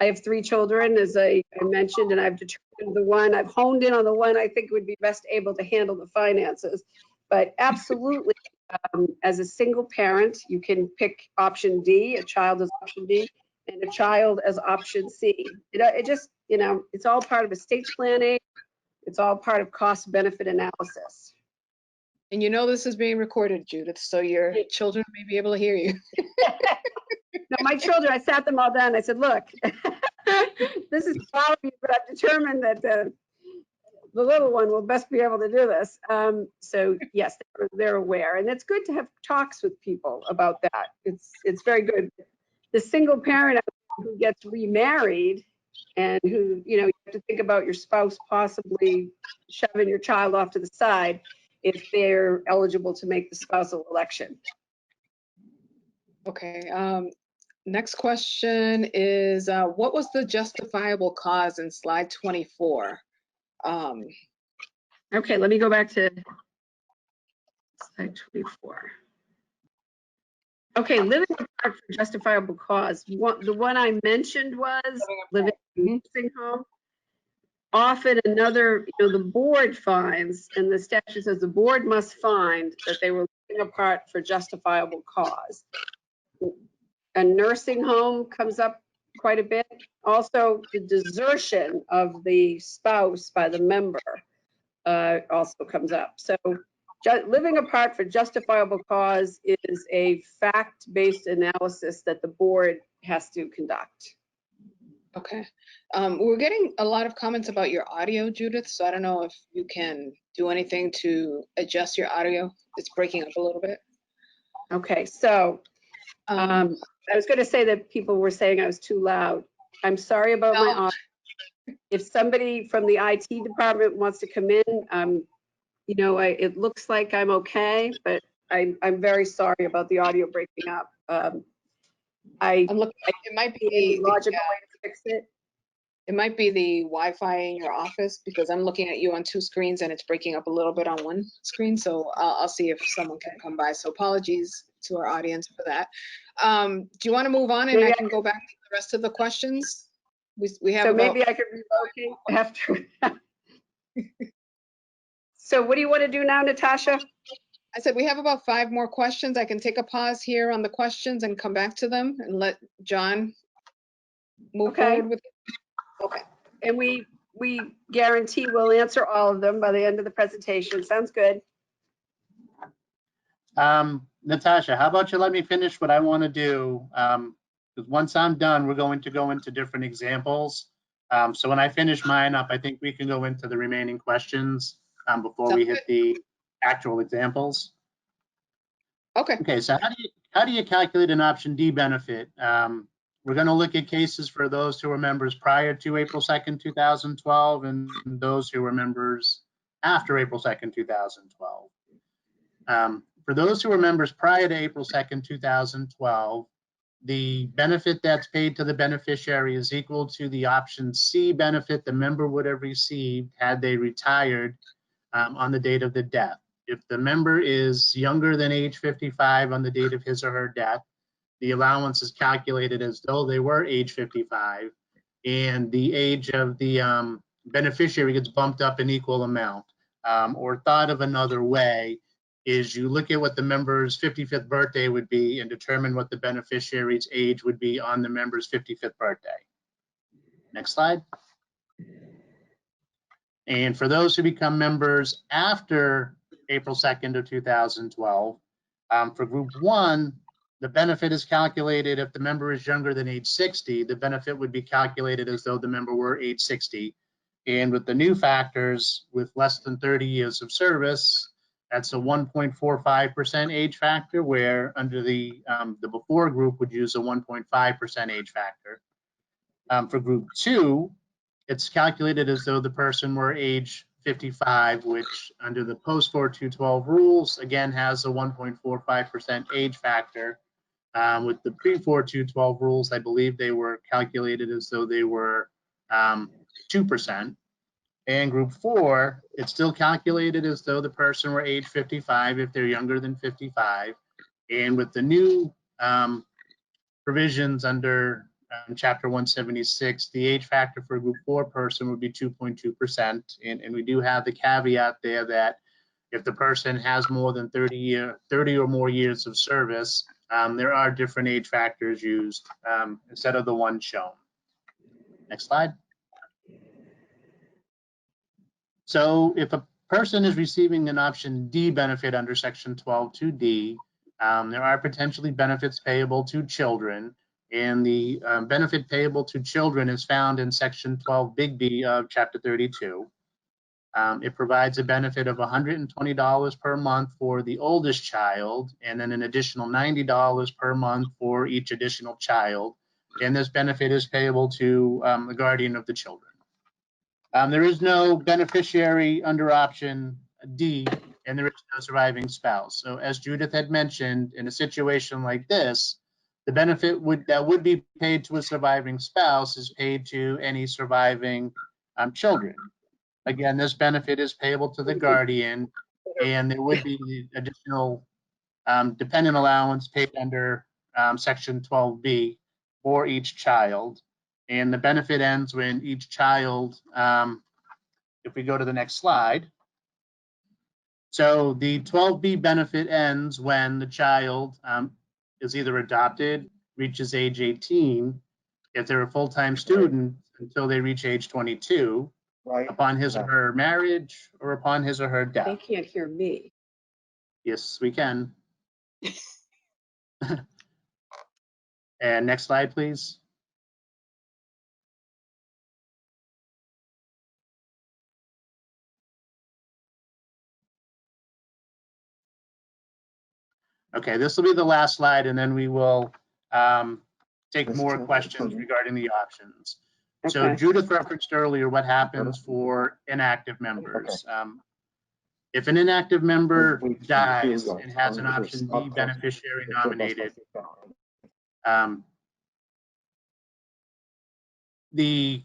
Speaker 2: I have 3 children, as I mentioned, and I've determined I've honed in on the one I think would be best able to handle the finances. But absolutely, as a single parent, you can pick option D, a child as option D, and a child as option C. It just, it's all part of estate planning. It's all part of cost benefit analysis.
Speaker 1: And this is being recorded, Judith, so your children may be able to hear you.
Speaker 2: No, my children, I sat them all down. I said, look, this is for all of you, but I've determined that the little one will best be able to do this. So yes, they're aware. And it's good to have talks with people about that. It's very good. The single parent who gets remarried and who, you have to think about your spouse possibly shoving your child off to the side if they're eligible to make the spousal election.
Speaker 1: Okay. Next question is, what was the justifiable cause in slide 24?
Speaker 2: Okay, let me go back to slide 24. Okay, living apart for justifiable cause. The one I mentioned was living in a nursing home. Often the board finds, and the statute says the board must find that they were living apart for justifiable cause. A nursing home comes up quite a bit. Also, the desertion of the spouse by the member also comes up. So living apart for justifiable cause is a fact-based analysis that the board has to conduct.
Speaker 1: Okay. We're getting a lot of comments about your audio, Judith, so I don't know if you can do anything to adjust your audio. It's breaking up a little bit.
Speaker 2: Okay, so I was going to say that people were saying I was too loud. I'm sorry about my audio. If somebody from the IT department wants to come in, it looks like I'm okay, but I'm very sorry about the audio breaking up.
Speaker 1: I'm looking. It might be
Speaker 2: the logical way to fix it.
Speaker 1: It might be the Wi-Fi in your office, because I'm looking at you on 2 screens and it's breaking up a little bit on 1 screen. So I'll see if someone can come by. So apologies to our audience for that. Do you want to move on and I can go back to the rest of the questions? We have.
Speaker 2: So maybe I could relocate after. So what do you want to do now, Natasha?
Speaker 1: I said we have about 5 more questions. I can take a pause here on the questions and come back to them and let John move forward with it. Okay.
Speaker 2: And we guarantee we'll answer all of them by the end of the presentation. Sounds good.
Speaker 3: Natasha, how about you let me finish what I want to do? Because once I'm done, we're going to go into different examples. So when I finish mine up, I think we can go into the remaining questions before we hit the actual examples.
Speaker 1: Okay.
Speaker 3: Okay, so how do you calculate an option D benefit? We're going to look at cases for those who were members prior to April 2nd, 2012, and those who were members after April 2nd, 2012. For those who were members prior to April 2nd, 2012, the benefit that's paid to the beneficiary is equal to the option C benefit the member would have received had they retired on the date of the death. if the member is younger than age 55 on the date of his or her death, the allowance is calculated as though they were age 55, and the age of the beneficiary gets bumped up an equal amount. Or thought of another way is you look at what the member's 55th birthday would be and determine what the beneficiary's age would be on the member's 55th birthday. Next slide. And for those who become members after April 2nd of 2012, for group 1, the benefit is calculated if the member is younger than age 60, the benefit would be calculated as though the member were age 60. And with the new factors, with less than 30 years of service, that's a 1.45% age factor, where under the before group would use a 1.5% age factor. For group 2, it's calculated as though the person were age 55, which under the post-4212 rules, again, has a 1.45% age factor. With the pre-4212 rules, I believe they were calculated as though they were 2%. And group 4, it's still calculated as though the person were age 55 if they're younger than 55. And with the new provisions under Chapter 176, the age factor for a group 4 person would be 2.2%. And we do have the caveat there that if the person has more than 30 or more years of service, there are different age factors used instead of the one shown. Next slide. So if a person is receiving an option D benefit under section 12(2)D, there are potentially benefits payable to children, and the benefit payable to children is found in section 12 big B of chapter 32. It provides a benefit of $120 per month for the oldest child, and then an additional $90 per month for each additional child. And this benefit is payable to the guardian of the children. There is no beneficiary under option D, and there is no surviving spouse. So as Judith had mentioned, in a situation like this, the benefit that would be paid to a surviving spouse is paid to any surviving children. Again, this benefit is payable to the guardian, and there would be additional dependent allowance paid under section 12B for each child. And the benefit ends when each child, if we go to the next slide. So the 12B benefit ends when the child is either adopted, reaches age 18, if they're a full-time student until they reach age 22, right, upon his or her marriage or upon his or her death.
Speaker 2: They can't hear me.
Speaker 3: Yes, we can. And next slide, please. Okay, this will be the last slide, and then we will take more questions regarding the options. Okay. So Judith referenced earlier what happens for inactive members. If an inactive member dies and has an option D beneficiary nominated, the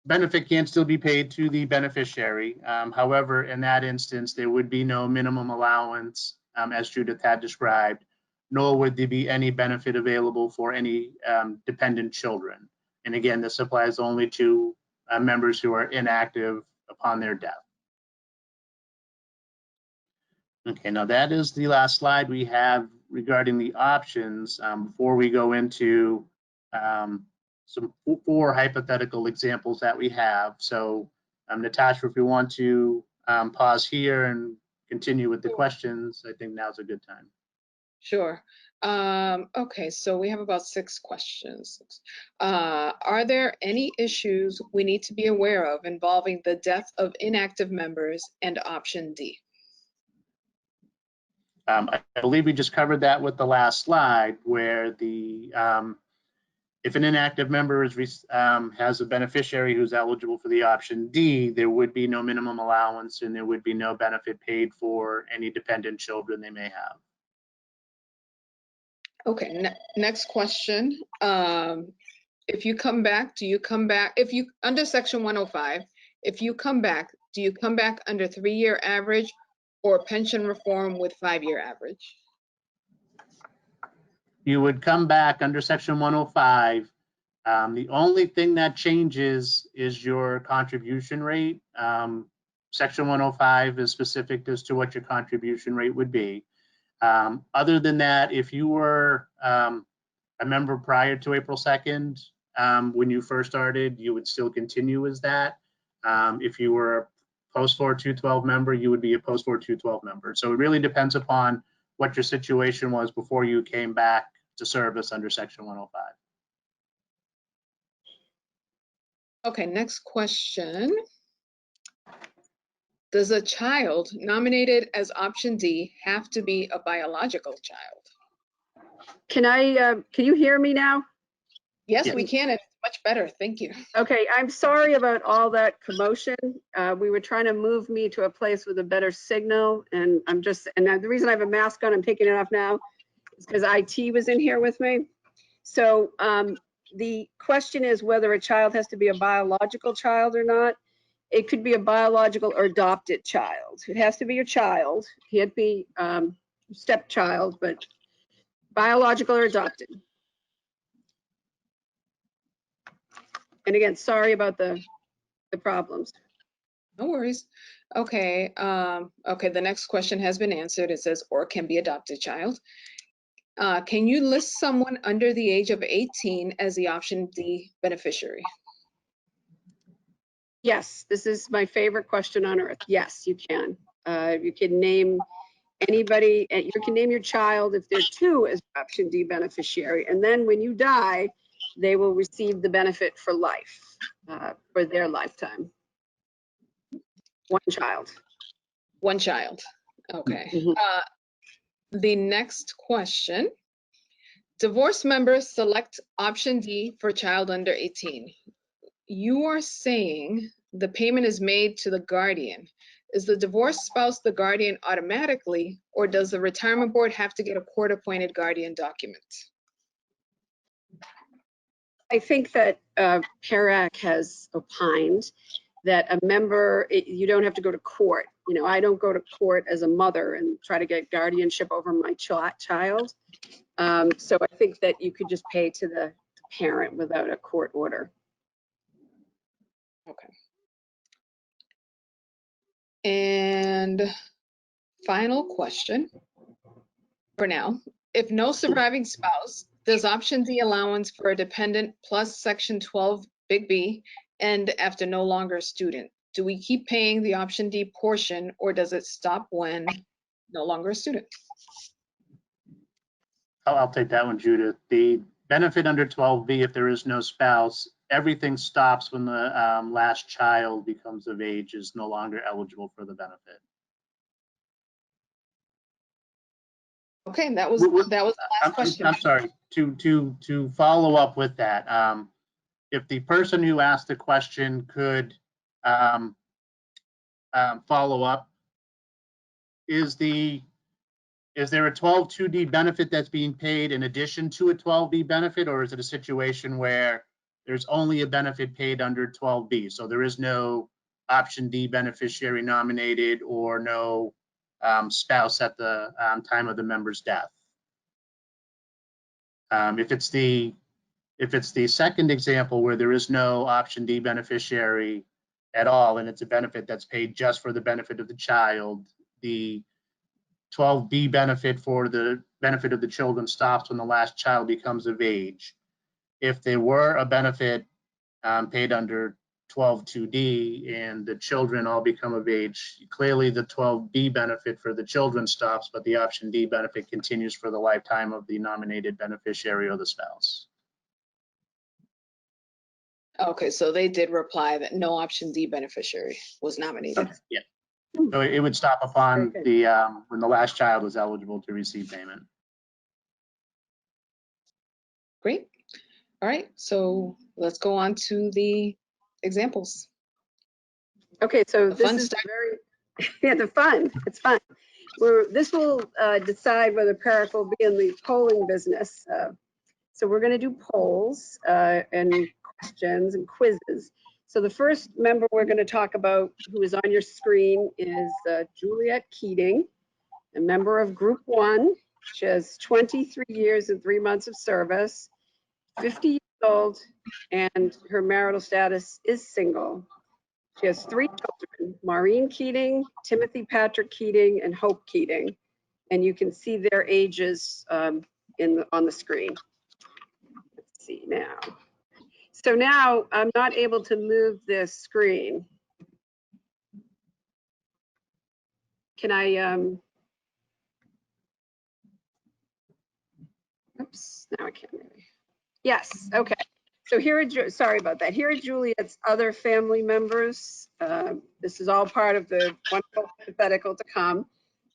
Speaker 3: benefit can still be paid to the beneficiary. However, in that instance, there would be no minimum allowance, as Judith had described, nor would there be any benefit available for any dependent children. And again, this applies only to members who are inactive upon their death. Okay, now that is the last slide we have regarding the options before we go into some 4 hypothetical examples that we have. So Natasha, if you want to pause here and continue with the questions, I think now's a good time.
Speaker 1: Sure. Okay, so we have about 6 questions. Are there any issues we need to be aware of involving the death of inactive members and option D?
Speaker 3: I believe we just covered that with the last slide, where the if an inactive member has a beneficiary who's eligible for the option D, there would be no minimum allowance and there would be no benefit paid for any dependent children they may have.
Speaker 1: Okay, next question. If you come back, do you come back, if you, under section 105, if you come back, do you come back under 3-year average or pension reform with 5-year average?
Speaker 3: You would come back under section 105. The only thing that changes is your contribution rate. Section 105 is specific as to what your contribution rate would be. Other than that, if you were a member prior to April 2nd, when you first started, you would still continue as that. If you were a post 4212 member, you would be a post 4212 member. So it really depends upon what your situation was before you came back to service under section 105.
Speaker 1: Okay, next question. Does a child nominated as option D have to be a biological child?
Speaker 2: Can you hear me now?
Speaker 1: Yes,
Speaker 3: Yeah.
Speaker 1: we can. It's much better. Thank you.
Speaker 2: Okay, I'm sorry about all that commotion. We were trying to move me to a place with a better signal, and the reason I have a mask on, I'm taking it off now, is because IT was in here with me. So the question is whether a child has to be a biological child or not. It could be a biological or adopted child. It has to be your child. It can't be stepchild, but biological or adopted. And again, sorry about the problems.
Speaker 1: No worries. Okay. Okay, the next question has been answered. It says, or can be adopted child. Can you list someone under the age of 18 as the option D beneficiary?
Speaker 2: Yes, this is my favorite question on earth. Yes, you can. You can name anybody, you can name your child if they're 2 as option D beneficiary. And then when you die, they will receive the benefit for life, for their lifetime. One child.
Speaker 1: One child. Okay.
Speaker 2: Mhm.
Speaker 1: The next question. Divorce members select option D for child under 18. You are saying the payment is made to the guardian. Is the divorced spouse the guardian automatically, or does the retirement board have to get a court-appointed guardian document?
Speaker 2: I think that PARAC has opined that a member, you don't have to go to court. You know, I don't go to court as a mother and try to get guardianship over my child. So I think that you could just pay to the parent without a court order.
Speaker 1: Okay. And final question for now. If no surviving spouse, does option D allowance for a dependent plus section 12 big B end after no longer a student? Do we keep paying the option D portion, or does it stop when no longer a student?
Speaker 3: I'll take that one, Judith. The benefit under 12B, if there is no spouse, everything stops when the last child becomes of age, is no longer eligible for the benefit.
Speaker 1: Okay, that was the last question.
Speaker 3: I'm sorry, to follow up with that, if the person who asked the question could follow up, is there a 12(2)D benefit that's being paid in addition to a 12B benefit, or is it a situation where there's only a benefit paid under 12B? So there is no option D beneficiary nominated or no spouse at the time of the member's death. If it's the second example where there is no option D beneficiary at all, and it's a benefit that's paid just for the benefit of the child, the 12B benefit for the benefit of the children stops when the last child becomes of age. If there were a benefit paid under 12(2)D and the children all become of age, clearly the 12B benefit for the children stops, but the option D benefit continues for the lifetime of the nominated beneficiary or the spouse.
Speaker 1: Okay, so they did reply that no option D beneficiary was nominated.
Speaker 3: Okay. Yeah. So it would stop upon the when the last child was eligible to receive payment.
Speaker 1: Great. All right, so let's go on to the examples.
Speaker 2: Okay, so
Speaker 1: The
Speaker 2: this
Speaker 1: fun
Speaker 2: is
Speaker 1: stuff.
Speaker 2: yeah, it's fun. This will decide whether PARAC will be in the polling business. So we're going to do polls and questions and quizzes. So the first member we're going to talk about, who is on your screen, is Juliet Keating, a member of Group 1. She has 23 years and 3 months of service, 50 years old, and her marital status is single. She has 3 children, Maureen Keating, Timothy Patrick Keating, and Hope Keating. And you can see their ages on the screen. Let's see now. So now I'm not able to move this screen. Can I, oops, now I can't really. Yes, okay. So here are, sorry about that. Here are Juliet's other family members. This is all part of the wonderful hypothetical to come.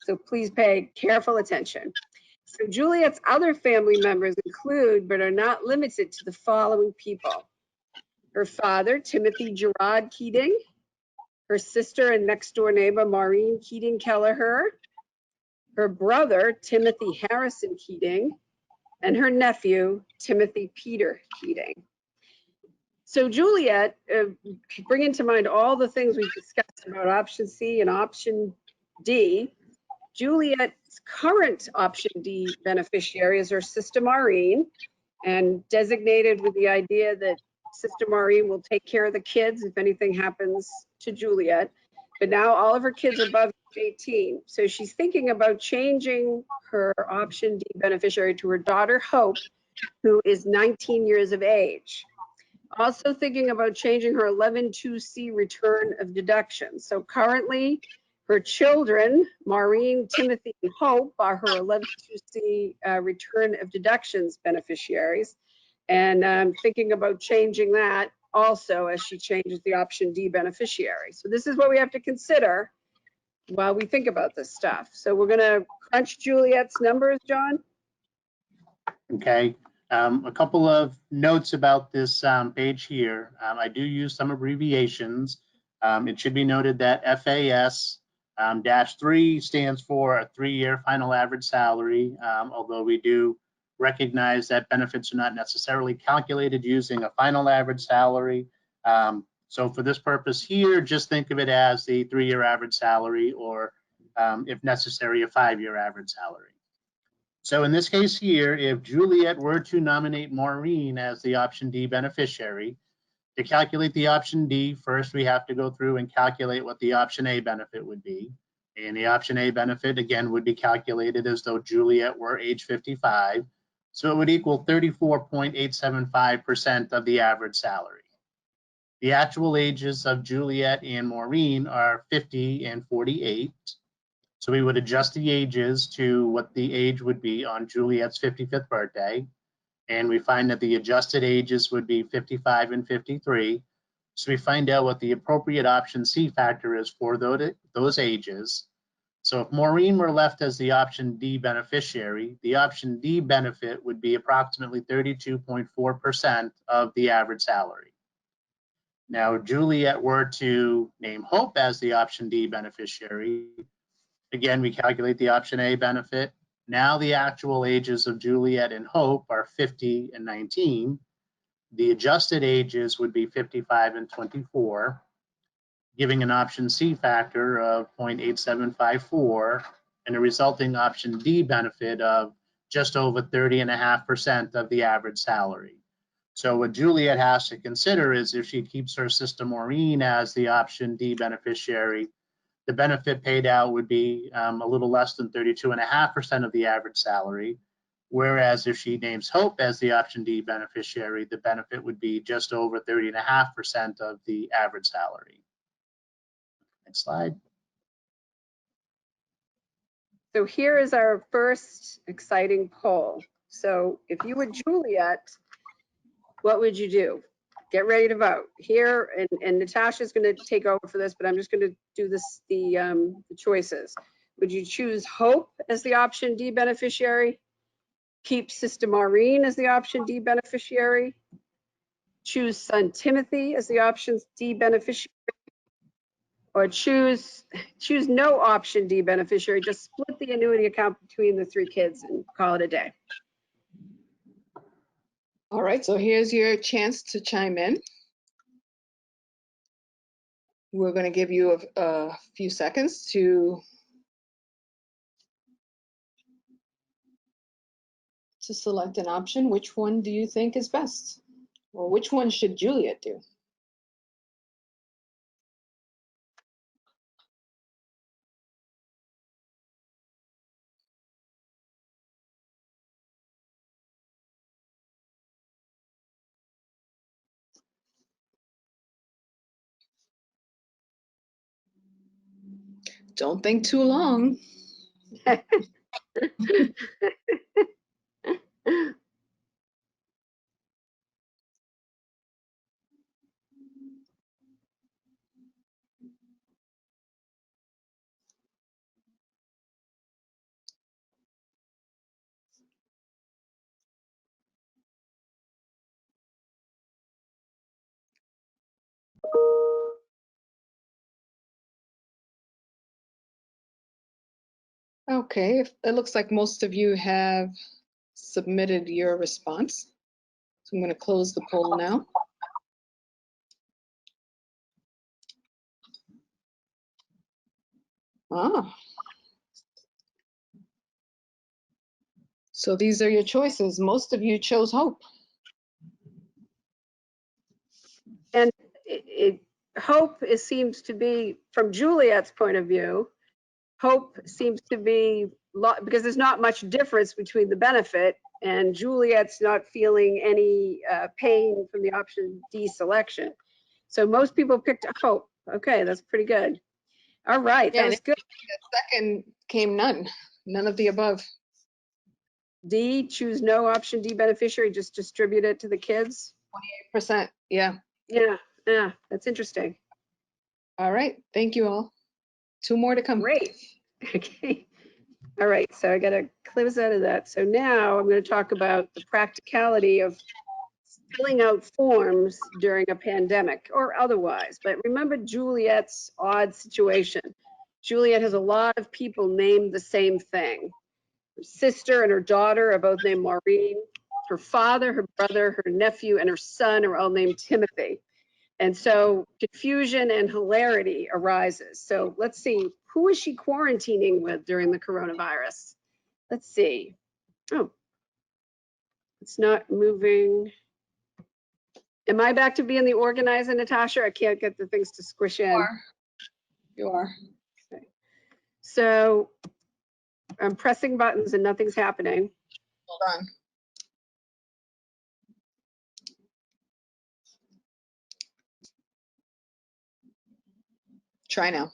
Speaker 2: So please pay careful attention. So Juliet's other family members include, but are not limited to, the following people. Her father, Timothy Gerard Keating, her sister and next door neighbor, Maureen Keating Kelleher, her brother, Timothy Harrison Keating, and her nephew, Timothy Peter Keating. So Juliet, bringing to mind all the things we've discussed about option C and option D, Juliet's current option D beneficiary is her sister Maureen, and designated with the idea that Sister Maureen will take care of the kids if anything happens to Juliet. But now all of her kids are above 18. So she's thinking about changing her option D beneficiary to her daughter Hope, who is 19 years of age. Also thinking about changing her 11.2C return of deduction. So currently her children, Maureen, Timothy, and Hope, are her 11.2C return of deductions beneficiaries. And I'm thinking about changing that also as she changes the option D beneficiary. So this is what we have to consider while we think about this stuff. So we're going to crunch Juliet's numbers, John.
Speaker 3: Okay. A couple of notes about this page here. I do use some abbreviations. It should be noted that FAS -3 stands for a 3-year final average salary, although we do recognize that benefits are not necessarily calculated using a final average salary. So for this purpose here, just think of it as the 3-year average salary, or if necessary, a 5-year average salary. So in this case here, if Juliet were to nominate Maureen as the option D beneficiary, to calculate the option D, first we have to go through and calculate what the option A benefit would be. And the option A benefit, again, would be calculated as though Juliet were age 55. So it would equal 34.875% of the average salary. The actual ages of Juliet and Maureen are 50 and 48. So we would adjust the ages to what the age would be on Juliet's 55th birthday. And we find that the adjusted ages would be 55 and 53. So we find out what the appropriate option C factor is for those ages. So if Maureen were left as the option D beneficiary, the option D benefit would be approximately 32.4% of the average salary. Now, if Juliet were to name Hope as the option D beneficiary, again, we calculate the option A benefit. Now the actual ages of Juliet and Hope are 50 and 19. The adjusted ages would be 55 and 24, giving an option C factor of 0.8754 and a resulting option D benefit of just over 30.5% of the average salary. So what Juliet has to consider is, if she keeps her sister Maureen as the option D beneficiary, the benefit paid out would be a little less than 32.5% of the average salary. Whereas if she names Hope as the option D beneficiary, the benefit would be just over 30.5% of the average salary. Next slide.
Speaker 2: So here is our first exciting poll. So if you were Juliet, what would you do? Get ready to vote here, and Natasha's going to take over for this, but I'm just going to do this the choices. Would you choose Hope as the option D beneficiary? Keep Sister Maureen as the option D beneficiary? Choose son Timothy as the option D beneficiary? Or choose no option D beneficiary, just split the annuity account between the 3 kids and call it a day?
Speaker 1: All right, so here's your chance to chime in. We're going to give you a few seconds to select an option. Which one do you think is best? Or which one should Juliet do? Don't think too long. Okay, it looks like most of you have submitted your response. So I'm going to close the poll now. Ah. So these are your choices. Most of you chose hope.
Speaker 2: And hope seems to be, from Juliet's point of view, hope seems to be, because there's not much difference between the benefit, and Juliet's not feeling any pain from the option D selection. So most people picked hope. Okay, that's pretty good. All right, that was good.
Speaker 1: The second came none of the above.
Speaker 2: D, choose no, option D, beneficiary, just distribute it to the kids.
Speaker 1: 28%, yeah.
Speaker 2: Yeah, that's interesting.
Speaker 1: All right, thank you all. 2 more to come.
Speaker 2: Great. Okay. All right, so I got to close out of that. So now I'm going to talk about the practicality of filling out forms during a pandemic or otherwise. But remember Juliet's odd situation. Juliet has a lot of people named the same thing. Her sister and her daughter are both named Maureen. Her father, her brother, her nephew, and her son are all named Timothy. And so confusion and hilarity arises. So let's see, who is she quarantining with during the coronavirus? Let's see. Oh, it's not moving. Am I back to being the organizer, Natasha? I can't get the things to squish in.
Speaker 1: You are.
Speaker 2: Okay. So I'm pressing buttons and nothing's happening.
Speaker 1: Hold on. Try now.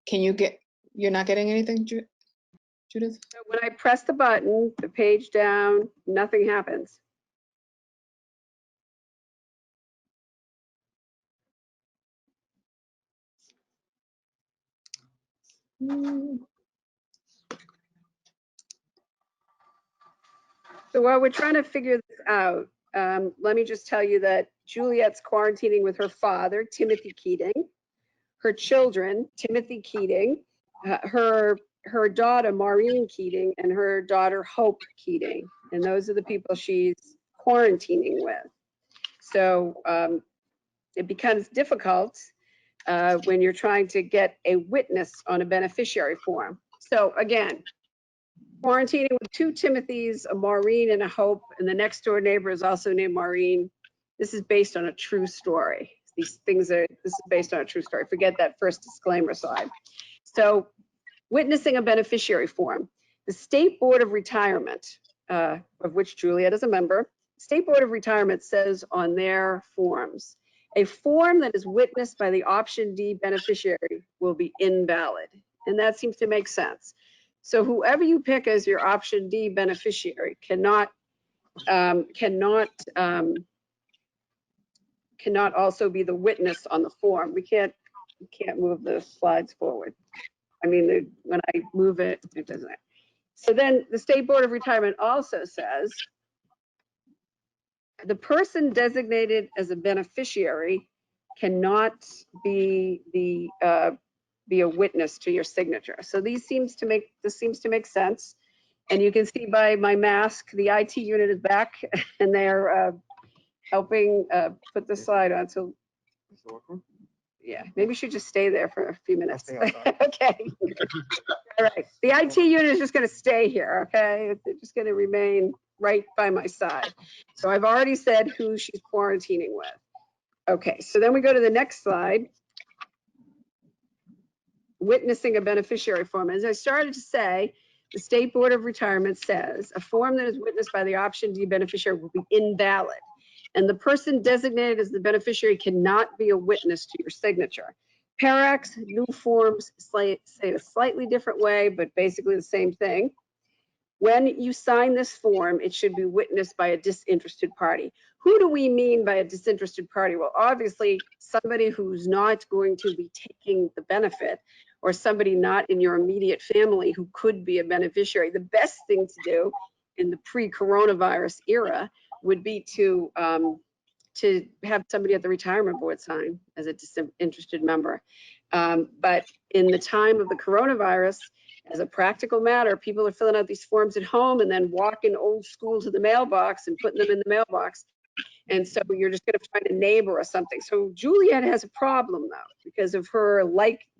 Speaker 1: Can you get, you're not getting anything, Judith?
Speaker 2: So when I press the button, the page down, nothing happens. So while we're trying to figure this out, let me just tell you that Juliet's quarantining with her father, Timothy Keating, her children, Timothy Keating, her daughter, Maureen Keating, and her daughter, Hope Keating. And those are the people she's quarantining with. So it becomes difficult when you're trying to get a witness on a beneficiary form. So again, quarantining with 2 Timothys, a Maureen and a Hope, and the next door neighbor is also named Maureen. This is based on a true story. This is based on a true story. Forget that first disclaimer slide. So witnessing a beneficiary form. The State Board of Retirement, of which Juliet is a member, State Board of Retirement says on their forms, a form that is witnessed by the option D beneficiary will be invalid. And that seems to make sense. So whoever you pick as your option D beneficiary cannot also be the witness on the form. We can't move the slides forward. I mean, when I move it, it doesn't. So then the State Board of Retirement also says the person designated as a beneficiary cannot be be a witness to your signature. So this seems to make sense. And you can see by my mask, the IT unit is back and they're helping put the slide on. So yeah, maybe you should just stay there for a few minutes. Okay. All right. The IT unit is just going to stay here. Okay. They're just going to remain right by my side. So I've already said who she's quarantining with. Okay. So then we go to the next slide. Witnessing a beneficiary form. As I started to say, the State Board of Retirement says a form that is witnessed by the option D beneficiary will be invalid. And the person designated as the beneficiary cannot be a witness to your signature. PARAC's new forms say it a slightly different way, but basically the same thing. When you sign this form, it should be witnessed by a disinterested party. Who do we mean by a disinterested party? Well, obviously, somebody who's not going to be taking the benefit, or somebody not in your immediate family who could be a beneficiary. The best thing to do in the pre-coronavirus era would be to have somebody at the retirement board sign as a disinterested member. But in the time of the coronavirus, as a practical matter, people are filling out these forms at home and then walking old school to the mailbox and putting them in the mailbox. And so you're just going to find a neighbor or something. So Juliet has a problem though, because of her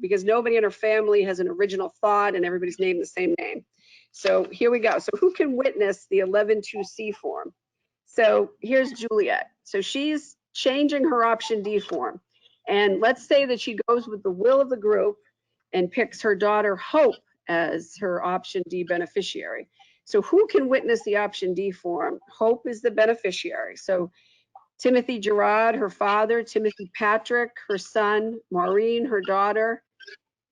Speaker 2: because nobody in her family has an original thought and everybody's named the same name. So here we go. So who can witness the 11-2C form? So here's Juliet. So she's changing her option D form. And let's say that she goes with the will of the group and picks her daughter Hope as her option D beneficiary. So who can witness the option D form? Hope is the beneficiary. So Timothy Gerard, her father, Timothy Patrick, her son, Maureen, her daughter,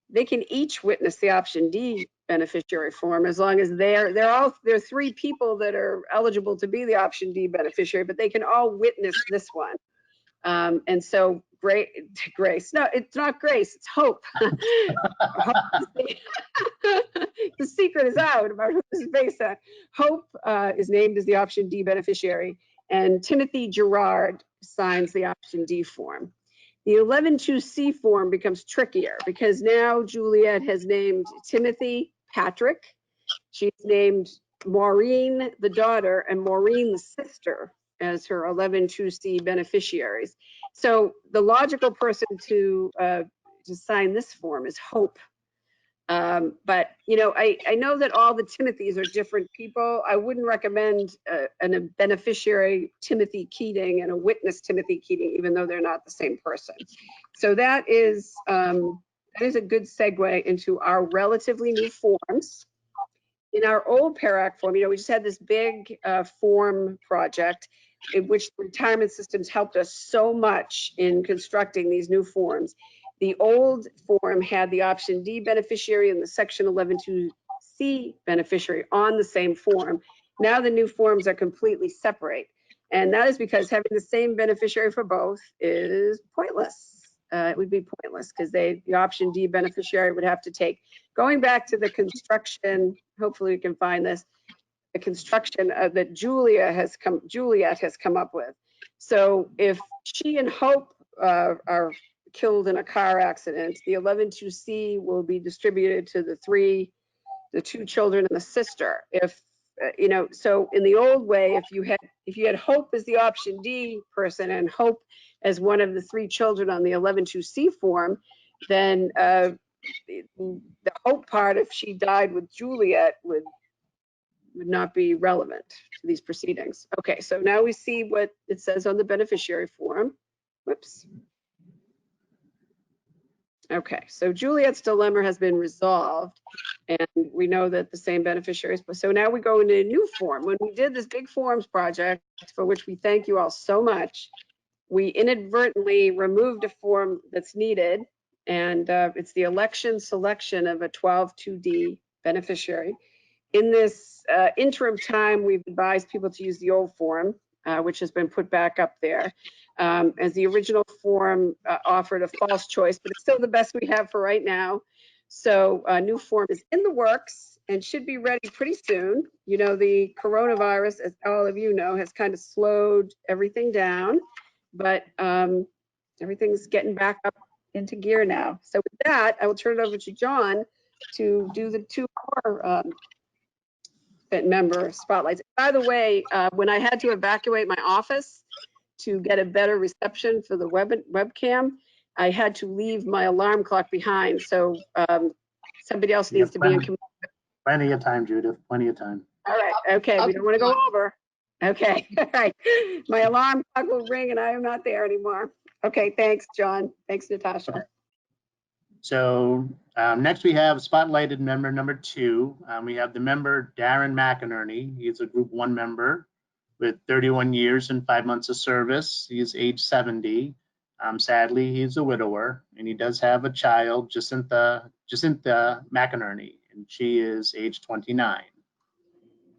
Speaker 2: they can each witness the option D beneficiary form as long as there are three people that are eligible to be the option D beneficiary, but they can all witness this one. And so Grace, no, it's not Grace, it's Hope. The secret is out about who this is based on. Hope is named as the option D beneficiary, and Timothy Gerard signs the option D form. The 11-2C form becomes trickier because now Juliet has named Timothy Patrick. She's named Maureen, the daughter, and Maureen, the sister, as her 11-2C beneficiaries. So the logical person to sign this form is Hope. But you know, I know that all the Timothys are different people. I wouldn't recommend a beneficiary Timothy Keating and a witness Timothy Keating, even though they're not the same person. So that is a good segue into our relatively new forms. In our old PARAC form, you know, we just had this big form project in which retirement systems helped us so much in constructing these new forms. The old form had the option D beneficiary and the section 11-2C beneficiary on the same form. Now the new forms are completely separate. And that is because having the same beneficiary for both is pointless. It would be pointless because the option D beneficiary would have to take, going back to the construction, hopefully we can find this, the construction that Juliet has come up with. So if she and Hope are killed in a car accident, the 11-2C will be distributed to the two children and the sister. If you know, so in the old way, if you had Hope as the option D person and Hope as one of the three children on the 11-2C form, then the Hope part, if she died with Juliet, would not be relevant to these proceedings. Okay, so now we see what it says on the beneficiary form. Whoops. Okay, so Juliet's dilemma has been resolved, and we know that the same beneficiaries. So now we go into a new form. When we did this big forms project, for which we thank you all so much, we inadvertently removed a form that's needed, and it's the election selection of a 12-2D beneficiary. In this interim time, we've advised people to use the old form, which has been put back up there, as the original form offered a false choice, but it's still the best we have for right now. So a new form is in the works, and should be ready pretty soon. You know, the coronavirus, as all of you know, has kind of slowed everything down, but everything's getting back up into gear now. So with that, I will turn it over to John to do the 2 more member spotlights. By the way, when I had to evacuate my office to get a better reception for the webcam, I had to leave my alarm clock behind. So somebody else needs to be in command.
Speaker 3: Plenty of time, Judith, plenty of time.
Speaker 2: All right, okay, we don't want to go over. Okay, all right. My alarm clock will ring and I am not there anymore. Okay, thanks, John. Thanks, Natasha.
Speaker 3: Okay. So next we have spotlighted member number 2. We have the member Darren McInerney. He's a group 1 member with 31 years and 5 months of service. He is age 70. Sadly, he's a widower, and he does have a child, Jacinta McInerney, and she is age 29.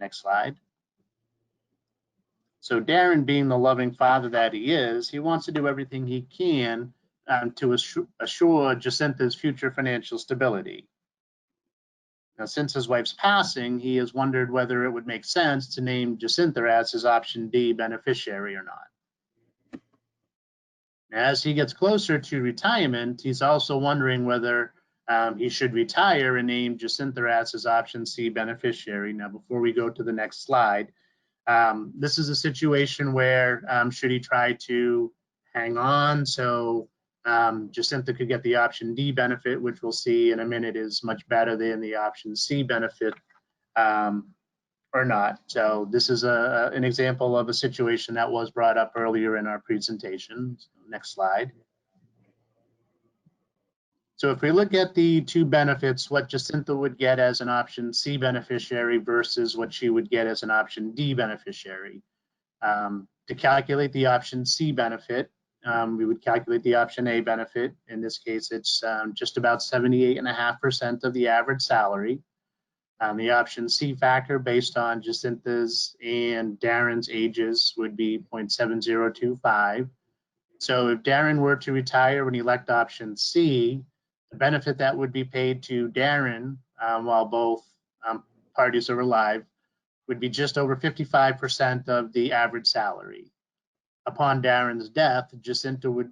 Speaker 3: Next slide. So Darren, being the loving father that he is, he wants to do everything he can to assure Jacinta's future financial stability. Now, since his wife's passing, he has wondered whether it would make sense to name Jacinta as his option D beneficiary or not. As he gets closer to retirement, he's also wondering whether he should retire and name Jacinta as his option C beneficiary. Now, before we go to the next slide, this is a situation where should he try to hang on so Jacinta could get the option D benefit, which we'll see in a minute is much better than the option C benefit, or not. So this is an example of a situation that was brought up earlier in our presentation. So next slide. So if we look at the 2 benefits, what Jacinta would get as an option C beneficiary versus what she would get as an option D beneficiary. To calculate the option C benefit, we would calculate the option A benefit. In this case, it's just about 78.5% of the average salary. The option C factor based on Jacinta's and Darren's ages would be 0.7025. So if Darren were to retire and elect option C, the benefit that would be paid to Darren while both parties are alive would be just over 55% of the average salary. Upon Darren's death, Jacinta would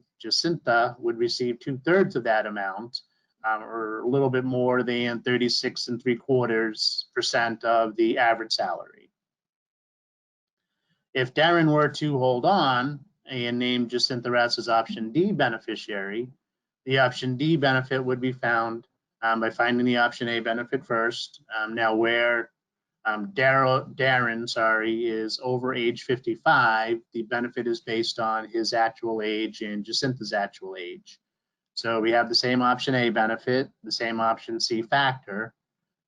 Speaker 3: receive 2/3 of that amount, or a little bit more than 36.75% of the average salary. If Darren were to hold on and name Jacinta as his option D beneficiary, the option D benefit would be found by finding the option A benefit first. Now, where Darren is over age 55, the benefit is based on his actual age and Jacinta's actual age. So we have the same option A benefit, the same option C factor,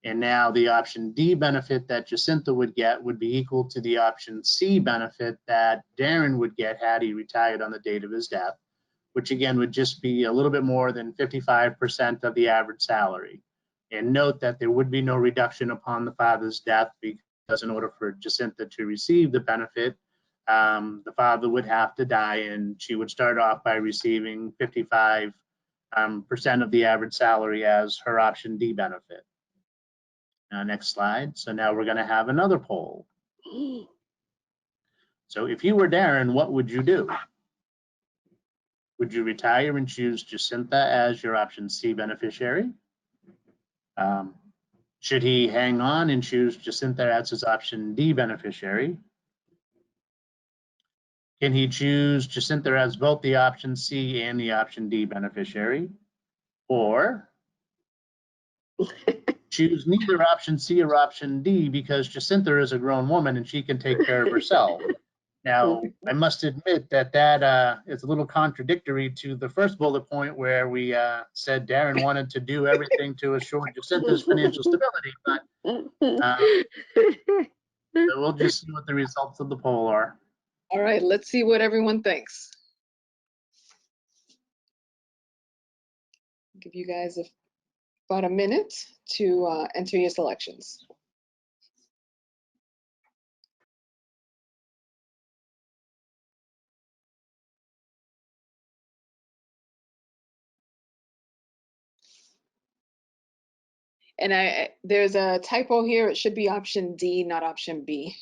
Speaker 3: and now the option D benefit that Jacinta would get would be equal to the option C benefit that Darren would get had he retired on the date of his death, which again would just be a little bit more than 55% of the average salary. And note that there would be no reduction upon the father's death, because in order for Jacinta to receive the benefit, the father would have to die, and she would start off by receiving 55% of the average salary as her option D benefit. Next slide. So now we're going to have another poll. So if you were Darren, what would you do? Would you retire and choose Jacinta as your option C beneficiary? Should he hang on and choose Jacinta as his option D beneficiary? Can he choose Jacinta as both the option C and the option D beneficiary? Or choose neither option C or option D because Jacinta is a grown woman and she can take care of herself? Now, I must admit that is a little contradictory to the first bullet point where we said Darren wanted to do everything to assure Jacinta's financial stability, but so we'll just see what the results of the poll are.
Speaker 1: All right, let's see what everyone thinks. Give you guys about a minute to enter your selections. And there's a typo here. It should be option D, not option B.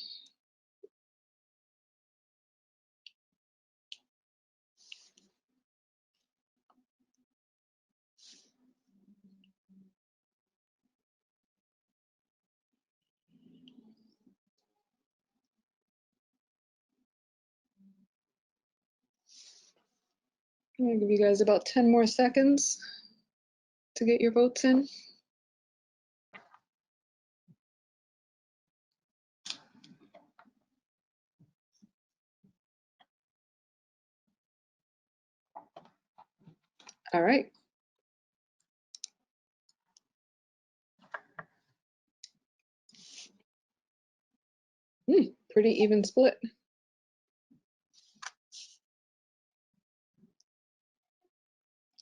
Speaker 1: I'm gonna give you guys about 10 more seconds to get your votes in. All right. Pretty even split.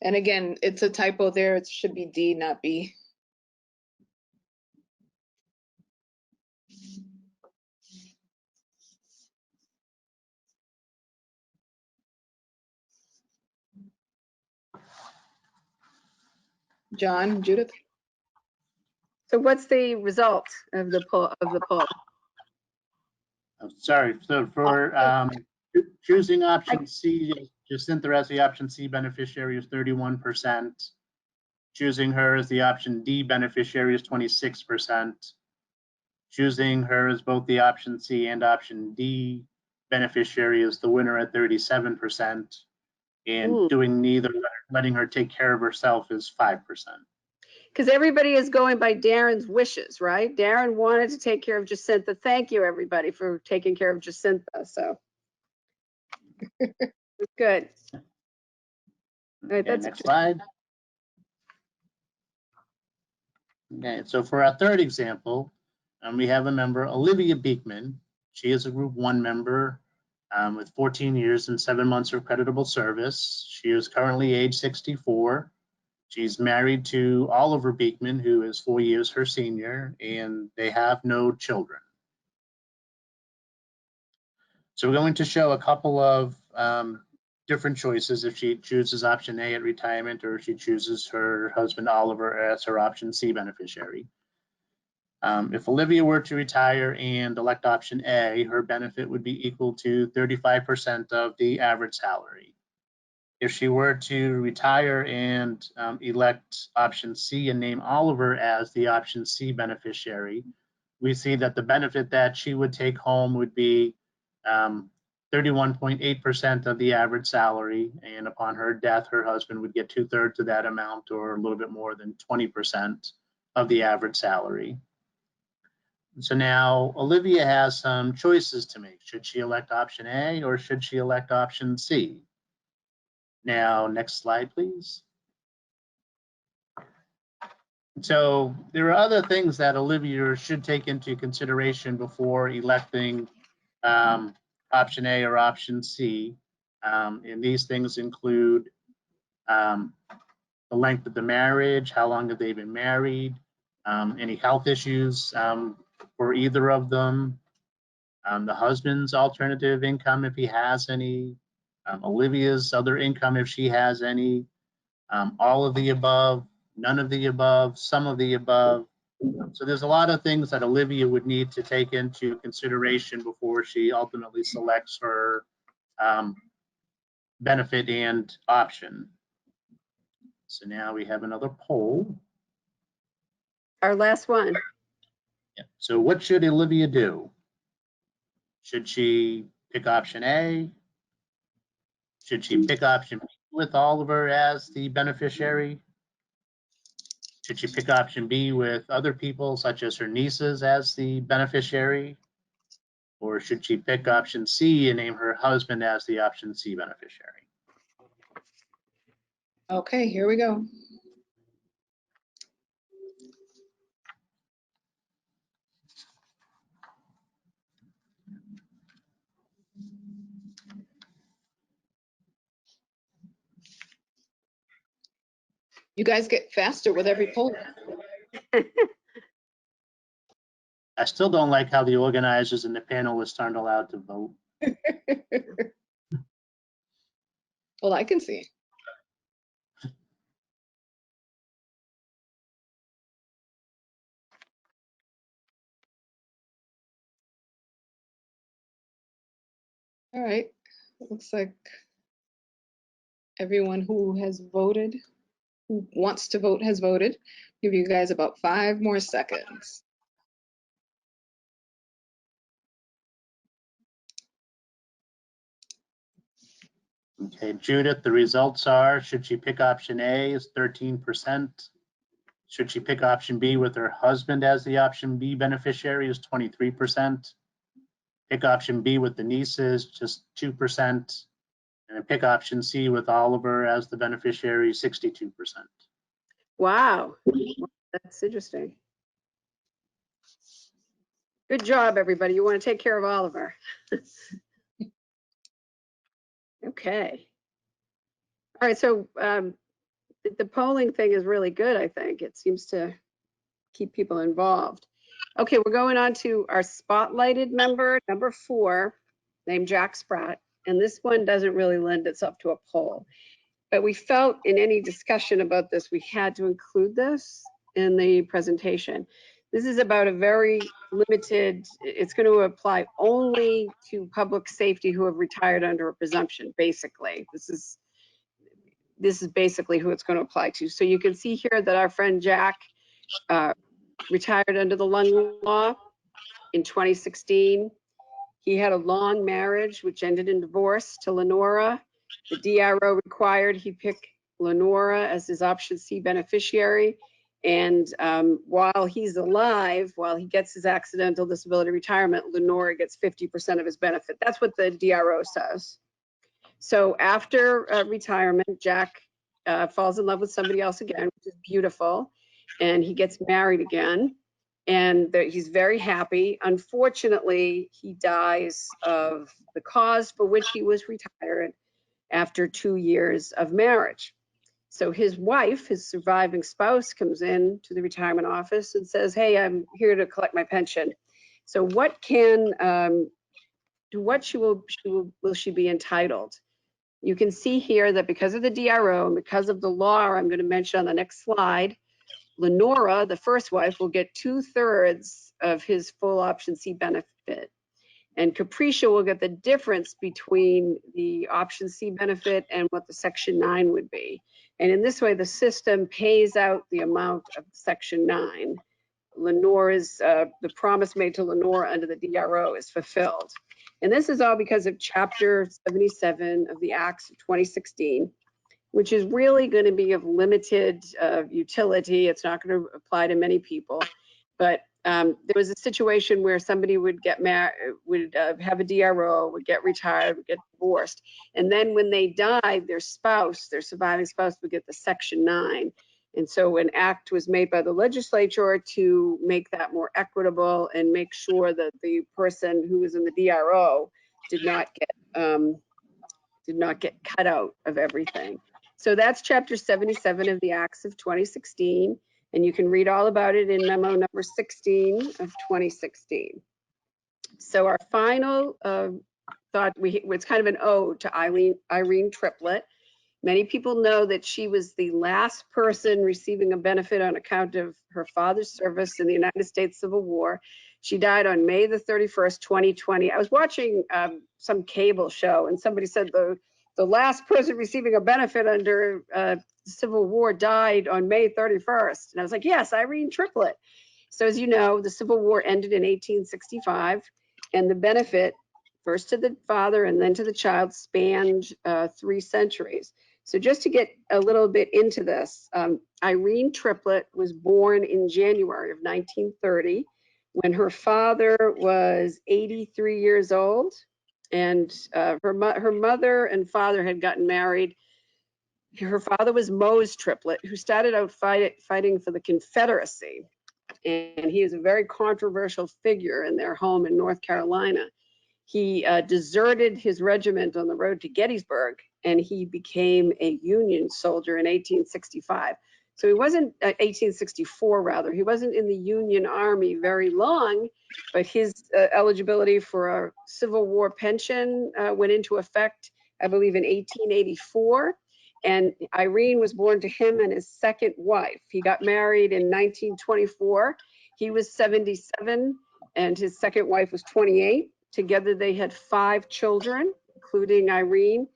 Speaker 1: And again, it's a typo there. It should be D, not B. John, Judith?
Speaker 2: So what's the result of the poll?
Speaker 3: I'm sorry, so for choosing option C, Jacinta as the option C beneficiary is 31%. Choosing her as the option D beneficiary is 26%. Choosing her as both the option C and option D beneficiary is the winner at 37%. And doing neither, letting her take care of herself, is 5%.
Speaker 2: Because everybody is going by Darren's wishes, right? Darren wanted to take care of Jacinta. Thank you, everybody, for taking care of Jacinta. So it's good. All right,
Speaker 3: Okay,
Speaker 2: that's
Speaker 3: next slide. Okay, so for our third example, we have a member, Olivia Beekman. She is a Group 1 member with 14 years and 7 months of creditable service. She is currently age 64. She's married to Oliver Beekman, who is 4 years her senior, and they have no children. So we're going to show a couple of different choices if she chooses option A at retirement, or if she chooses her husband Oliver as her option C beneficiary. If Olivia were to retire and elect option A, her benefit would be equal to 35% of the average salary. If she were to retire and elect option C and name Oliver as the option C beneficiary, we see that the benefit that she would take home would be 31.8% of the average salary, and upon her death, her husband would get 2/3 of that amount, or a little bit more than 20% of the average salary. So now Olivia has some choices to make. Should she elect option A or should she elect option C? Now, next slide, please. So there are other things that Olivia should take into consideration before electing option A or option C. And these things include the length of the marriage, how long have they been married, any health issues for either of them, the husband's alternative income if he has any, Olivia's other income if she has any, all of the above, none of the above, some of the above. So there's a lot of things that Olivia would need to take into consideration before she ultimately selects her benefit and option. So now we have another poll.
Speaker 2: our last one.
Speaker 3: Yeah. So what should Olivia do? Should she pick option A? Should she pick option B with Oliver as the beneficiary? Should she pick option B with other people, such as her nieces, as the beneficiary? Or should she pick option C and name her husband as the option C beneficiary?
Speaker 1: Okay, here we go. You guys get faster with every poll.
Speaker 3: I still don't like how the organizers and the panelists aren't allowed to vote.
Speaker 1: Well, I can see. All right, looks like everyone who has voted, who wants to vote, has voted. Give you guys about 5 more seconds.
Speaker 3: Okay, Judith, the results are, should she pick option A is 13%. Should she pick option B with her husband as the option B beneficiary is 23%. Pick option B with the nieces, just 2%. And pick option C with Oliver as the beneficiary, 62%.
Speaker 2: Wow, that's interesting. Good job, everybody. You want to take care of Oliver. Okay. All right, so the polling thing is really good, I think. It seems to keep people involved. Okay, we're going on to our spotlighted member, number 4, named Jack Spratt. And this one doesn't really lend itself to a poll. But we felt in any discussion about this, we had to include this in the presentation. This is about a very limited, it's going to apply only to public safety who have retired under a presumption, basically. This is basically who it's going to apply to. So you can see here that our friend Jack retired under the lung law in 2016. He had a long marriage, which ended in divorce to Lenora. The DRO required he pick Lenora as his option C beneficiary. And while he's alive, while he gets his accidental disability retirement, Lenora gets 50% of his benefit. That's what the DRO says. So after retirement, Jack falls in love with somebody else again, which is beautiful. And he gets married again. And he's very happy. Unfortunately, he dies of the cause for which he was retired after 2 years of marriage. So his wife, his surviving spouse, comes in to the retirement office and says, "Hey, I'm here to collect my pension. So what will she be entitled?" You can see here that because of the DRO and because of the law I'm going to mention on the next slide, Lenora, the first wife, will get 2/3 of his full option C benefit. And Capricia will get the difference between the option C benefit and what the section 9 would be. And in this way, the system pays out the amount of section 9. Lenora's, the promise made to Lenora under the DRO is fulfilled. And this is all because of Chapter 77 of the Acts of 2016, which is really going to be of limited utility. It's not going to apply to many people. But there was a situation where somebody would get married, would have a DRO, would get retired, would get divorced. And then when they died, their spouse, their surviving spouse, would get the section 9. And so an act was made by the legislature to make that more equitable and make sure that the person who was in the DRO did not get cut out of everything. So that's Chapter 77 of the Acts of 2016, and you can read all about it in memo number 16 of 2016. So our final thought, it's kind of an ode to Irene Triplett. Many people know that she was the last person receiving a benefit on account of her father's service in the United States Civil War. She died on May the 31st, 2020. I was watching some cable show and somebody said the last person receiving a benefit under the Civil War died on May 31st. And I was like, yes, Irene Triplett. So as you know, the Civil War ended in 1865 and the benefit, first to the father and then to the child, spanned 3 centuries. So just to get a little bit into this, Irene Triplett was born in January of 1930 when her father was 83 years old, and her mother and father had gotten married. Her father was Mose Triplett, who started out fighting for the Confederacy, and he is a very controversial figure in their home in North Carolina. He deserted his regiment on the road to Gettysburg, and he became a Union soldier in 1865. So he wasn't, 1864 rather, he wasn't in the Union Army very long, but his eligibility for a Civil War pension went into effect, I believe, in 1884. And Irene was born to him and his second wife. He got married in 1924. He was 77 and his second wife was 28. Together they had 5 children. including Irene.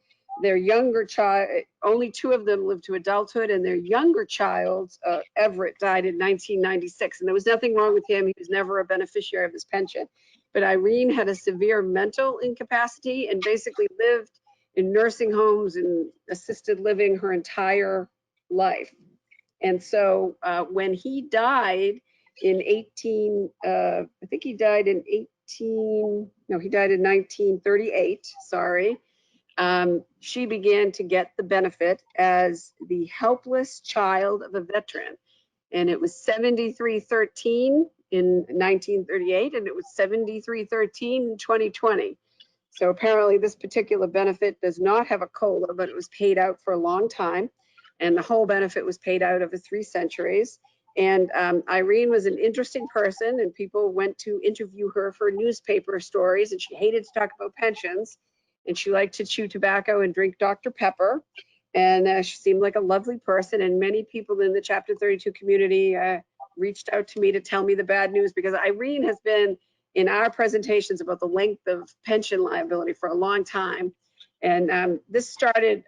Speaker 2: Their younger child, only 2 of them lived to adulthood, and their younger child, Everett, died in 1996. And there was nothing wrong with him. He was never a beneficiary of his pension. But Irene had a severe mental incapacity and basically lived in nursing homes and assisted living her entire life. And so when he died in he died in 1938, sorry. She began to get the benefit as the helpless child of a veteran. And it was 7313 in 1938, and it was 7313 in 2020. So apparently this particular benefit does not have a COLA, but it was paid out for a long time. And the whole benefit was paid out over 3 centuries. And Irene was an interesting person, and people went to interview her for newspaper stories, and she hated to talk about pensions. And she liked to chew tobacco and drink Dr. Pepper. And she seemed like a lovely person. And many people in the Chapter 32 community reached out to me to tell me the bad news, because Irene has been in our presentations about the length of pension liability for a long time. And this started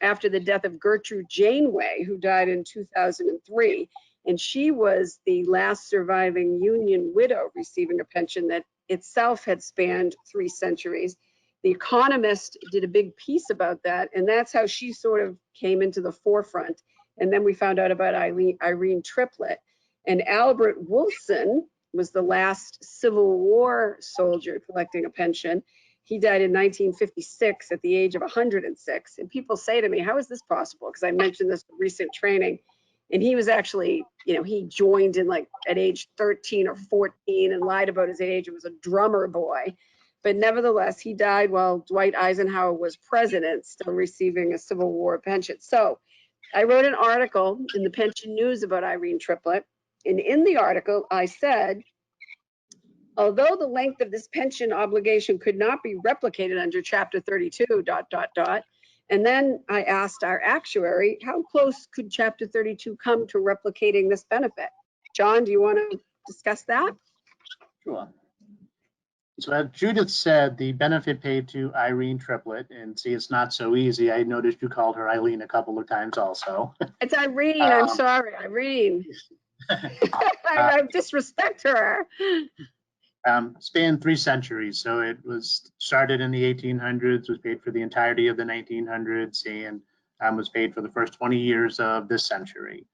Speaker 2: after the death of Gertrude Janeway, who died in 2003. And she was the last surviving Union widow receiving a pension that itself had spanned 3 centuries. The Economist did a big piece about that, and that's how she sort of came into the forefront. And then we found out about Irene Triplett. And Albert Wolfson was the last Civil War soldier collecting a pension. He died in 1956 at the age of 106. And people say to me, how is this possible? Because I mentioned this in recent training. And he was actually, he joined in like at age 13 or 14 and lied about his age. It was a drummer boy. But nevertheless, he died while Dwight Eisenhower was president, still receiving a Civil War pension. So I wrote an article in the Pension News about Irene Triplett. And in the article, I said, although the length of this pension obligation could not be replicated under Chapter 32, ... And then I asked our actuary, how close could Chapter 32 come to replicating this benefit? John, do you want to discuss that?
Speaker 3: Sure. So as Judith said, the benefit paid to Irene Triplett, and see, it's not so easy. I noticed you called her Eileen a couple of times also.
Speaker 2: It's Irene, I'm sorry, Irene. I disrespect her.
Speaker 3: Spanned 3 centuries. So it was started in the 1800s, was paid for the entirety of the 1900s, and was paid for the first 20 years of this century.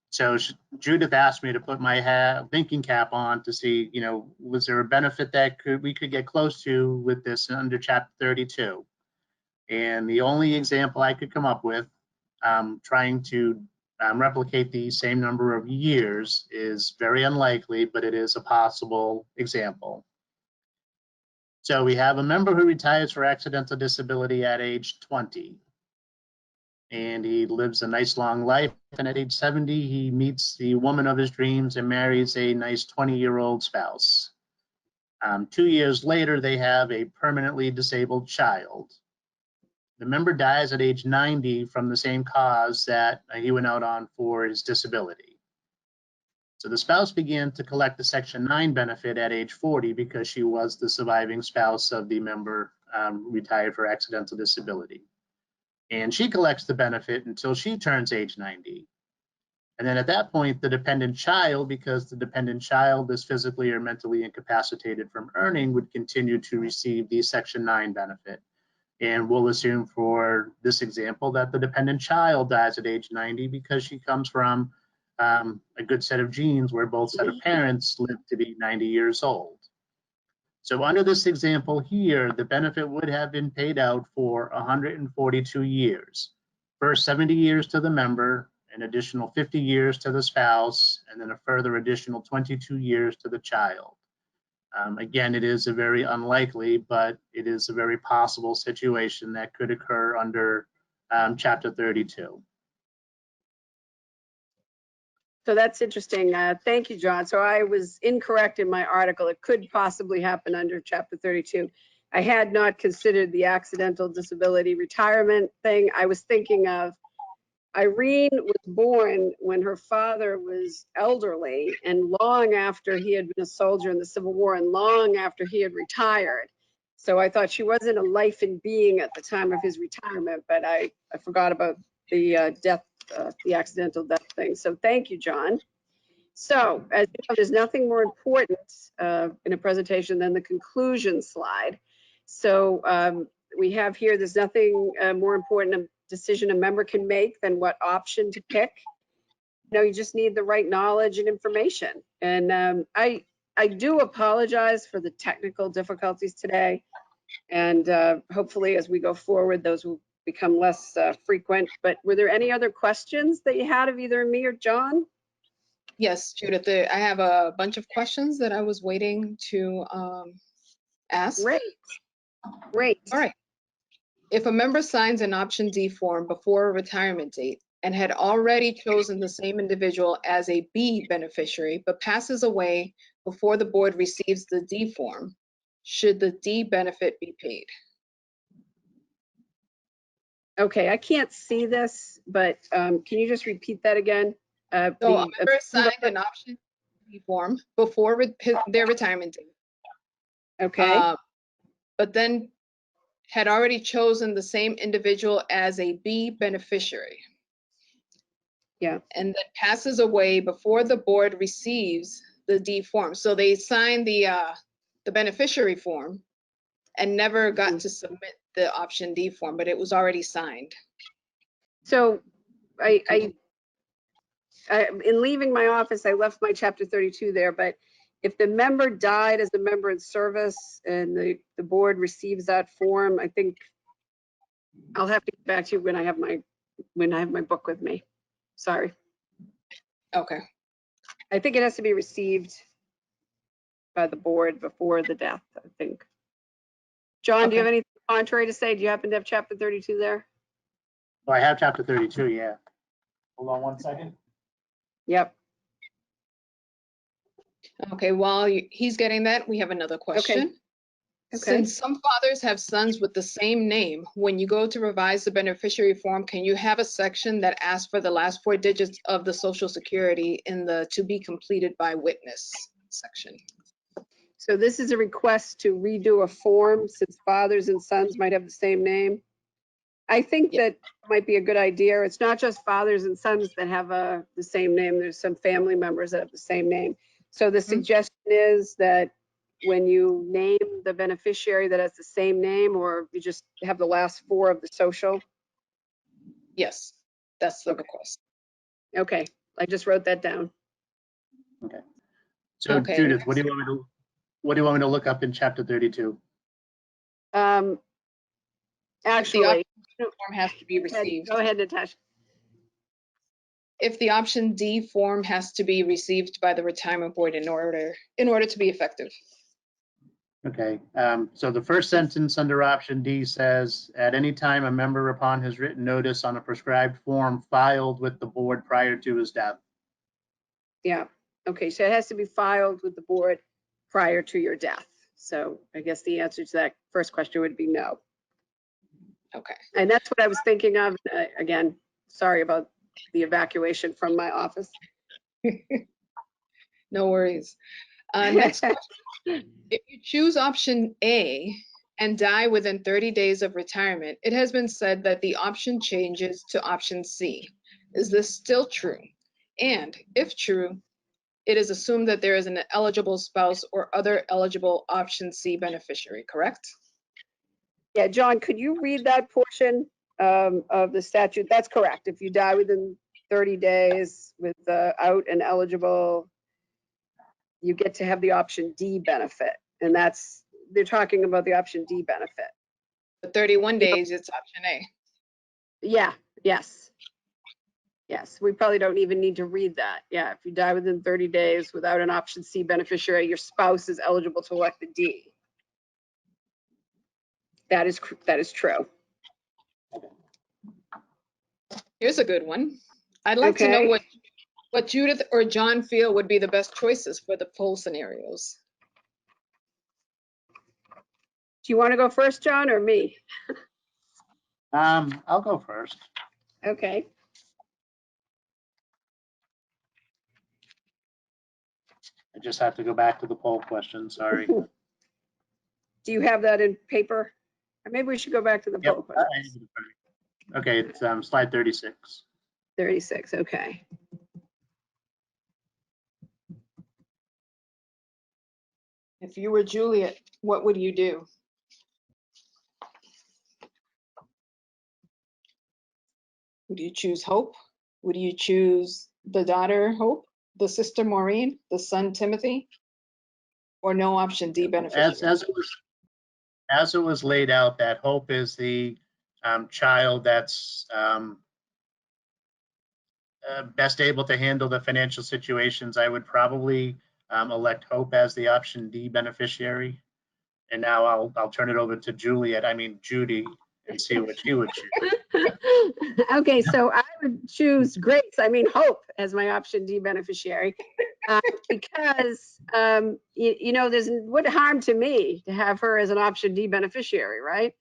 Speaker 3: So Judith asked me to put my thinking cap on to see, was there a benefit that we could get close to with this under Chapter 32? And the only example I could come up with, trying to replicate the same number of years, is very unlikely, but it is a possible example. So we have a member who retires for accidental disability at age 20. And he lives a nice long life, and at age 70 he meets the woman of his dreams and marries a nice 20-year-old spouse. 2 years later they have a permanently disabled child. The member dies at age 90 from the same cause that he went out on for his disability. So the spouse began to collect the Section 9 benefit at age 40 because she was the surviving spouse of the member retired for accidental disability. And she collects the benefit until she turns age 90. And then at that point, the dependent child, because the dependent child is physically or mentally incapacitated from earning, would continue to receive the Section 9 benefit. And we'll assume for this example that the dependent child dies at age 90 because she comes from a good set of genes where both set of parents live to be 90 years old. So under this example here, the benefit would have been paid out for 142 years. First 70 years to the member, an additional 50 years to the spouse, and then a further additional 22 years to the child. Again, it is a very unlikely, but it is a very possible situation that could occur under Chapter 32.
Speaker 2: So that's interesting. Thank you, John. So I was incorrect in my article. It could possibly happen under Chapter 32. I had not considered the accidental disability retirement thing. I was thinking of Irene was born when her father was elderly, and long after he had been a soldier in the Civil War and long after he had retired. So I thought she wasn't a life and being at the time of his retirement, but I forgot about the death, the accidental death thing. So thank you, John. So as you know, there's nothing more important in a presentation than the conclusion slide. So we have here, there's nothing more important a decision a member can make than what option to pick. You know, you just need the right knowledge and information. And I do apologize for the technical difficulties today. And hopefully as we go forward, those will become less frequent. But were there any other questions that you had of either me or John?
Speaker 1: Yes, Judith, I have a bunch of questions that I was waiting to ask.
Speaker 2: Great, great.
Speaker 1: All right. If a member signs an option D form before a retirement date and had already chosen the same individual as a B beneficiary, but passes away before the board receives the D form, should the D benefit be paid?
Speaker 2: Okay, I can't see this, but can you just repeat that again?
Speaker 1: So a member signed an option D form before their retirement date.
Speaker 2: Okay,
Speaker 1: But then had already chosen the same individual as a B beneficiary.
Speaker 2: yeah.
Speaker 1: And then passes away before the board receives the D form. So they signed the beneficiary form and never got to submit the option D form, but it was already signed.
Speaker 2: So in leaving my office, I left my chapter 32 there, but if the member died as a member in service and the board receives that form, I think I'll have to get back to you when I have my book with me. Sorry.
Speaker 1: Okay.
Speaker 2: I think it has to be received by the board before the death, I think. John, do you have anything contrary to say? Do you happen to have chapter 32 there?
Speaker 3: Well, I have chapter 32, yeah. Hold on one second.
Speaker 2: Yep.
Speaker 1: Okay, while he's getting that, we have another question.
Speaker 2: Okay.
Speaker 1: Since some fathers have sons with the same name, when you go to revise the beneficiary form, can you have a section that asks for the last 4 digits of the Social Security in the to be completed by witness section?
Speaker 2: So this is a request to redo a form since fathers and sons might have the same name. I think that might be a good idea. It's not just fathers and sons that have the same name. There's some family members that have the same name. So the suggestion is that when you name the beneficiary that has the same name, or you just have the last 4 of the social.
Speaker 1: Yes, that's the request.
Speaker 2: Okay, I just wrote that down.
Speaker 3: Okay. So
Speaker 1: Okay.
Speaker 3: Judith, what do you want me to look up in chapter 32?
Speaker 2: Actually,
Speaker 1: the form has to be received.
Speaker 2: go ahead, Natasha.
Speaker 1: If the option D form has to be received by the retirement board in order to be effective.
Speaker 3: Okay, so the first sentence under option D says, at any time a member upon his written notice on a prescribed form filed with the board prior to his death.
Speaker 2: Yeah, okay, so it has to be filed with the board prior to your death. So I guess the answer to that first question would be no.
Speaker 1: Okay.
Speaker 2: And that's what I was thinking of. Again, sorry about the evacuation from my office.
Speaker 1: No worries. Next question. If you choose option A and die within 30 days of retirement, it has been said that the option changes to option C. Is this still true? And if true, it is assumed that there is an eligible spouse or other eligible option C beneficiary, correct?
Speaker 2: Yeah, John, could you read that portion of the statute? That's correct. If you die within 30 days without an eligible, you get to have the option D benefit. And they're talking about the option D benefit.
Speaker 1: The 31 days, it's option A.
Speaker 2: Yeah, yes. Yes, we probably don't even need to read that. Yeah, if you die within 30 days without an option C beneficiary, your spouse is eligible to elect the D. That is true.
Speaker 1: Here's a good one. I'd like to know what Judith or John feel would be the best choices for the poll scenarios.
Speaker 2: Do you want to go first, John, or me?
Speaker 3: I'll go first.
Speaker 2: Okay.
Speaker 3: I just have to go back to the poll question, sorry.
Speaker 2: do you have that in paper? Or maybe we should go back to the poll
Speaker 3: Yep.
Speaker 2: questions.
Speaker 3: Okay, it's slide 36.
Speaker 2: 36, okay.
Speaker 1: If you were Juliet, what would you do? Would you choose Hope? Would you choose the daughter Hope, the sister Maureen, the son Timothy, or no option D beneficiary?
Speaker 3: As it was laid out, that Hope is the child that's best able to handle the financial situations. I would probably elect Hope as the option D beneficiary. And now I'll turn it over to Judy, and see what she would choose.
Speaker 2: Okay, so I would choose Hope as my option D beneficiary, because there's what harm to me to have her as an option D beneficiary, right?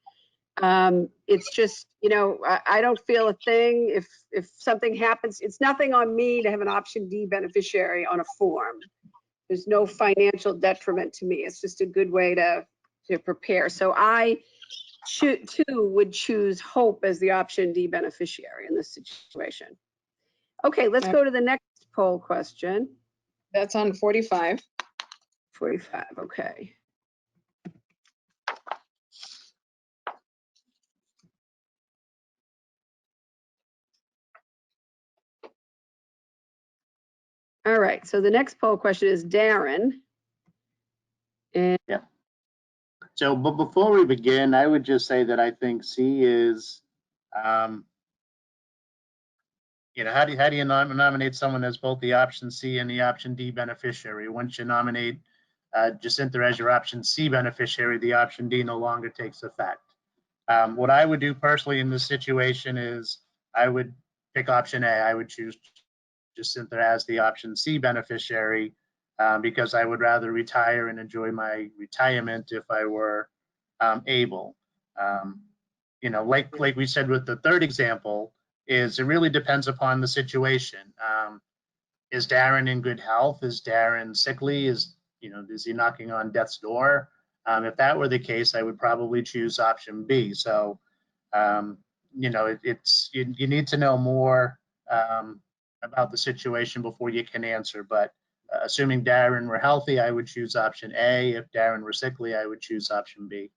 Speaker 2: It's just, I don't feel a thing if something happens. It's nothing on me to have an option D beneficiary on a form. There's no financial detriment to me. It's just a good way to prepare. So I too would choose Hope as the option D beneficiary in this situation. Okay, let's go to the next poll question.
Speaker 1: That's on 45.
Speaker 2: 45, okay. All right, so the next poll question is Darren. And
Speaker 3: Yeah. So, but before we begin, I would just say that I think C is, how do you nominate someone as both the option C and the option D beneficiary? Once you nominate Jacinta as your option C beneficiary, the option D no longer takes effect. What I would do personally in this situation is I would pick option A. I would choose Jacinta as the option C beneficiary, because I would rather retire and enjoy my retirement if I were able. Like we said with the third example, it really depends upon the situation. Is Darren in good health? Is Darren sickly? Is he knocking on death's door? If that were the case, I would probably choose option B. So, you need to know more about the situation before you can answer. But assuming Darren were healthy, I would choose option A. If Darren were sickly, I would choose option B.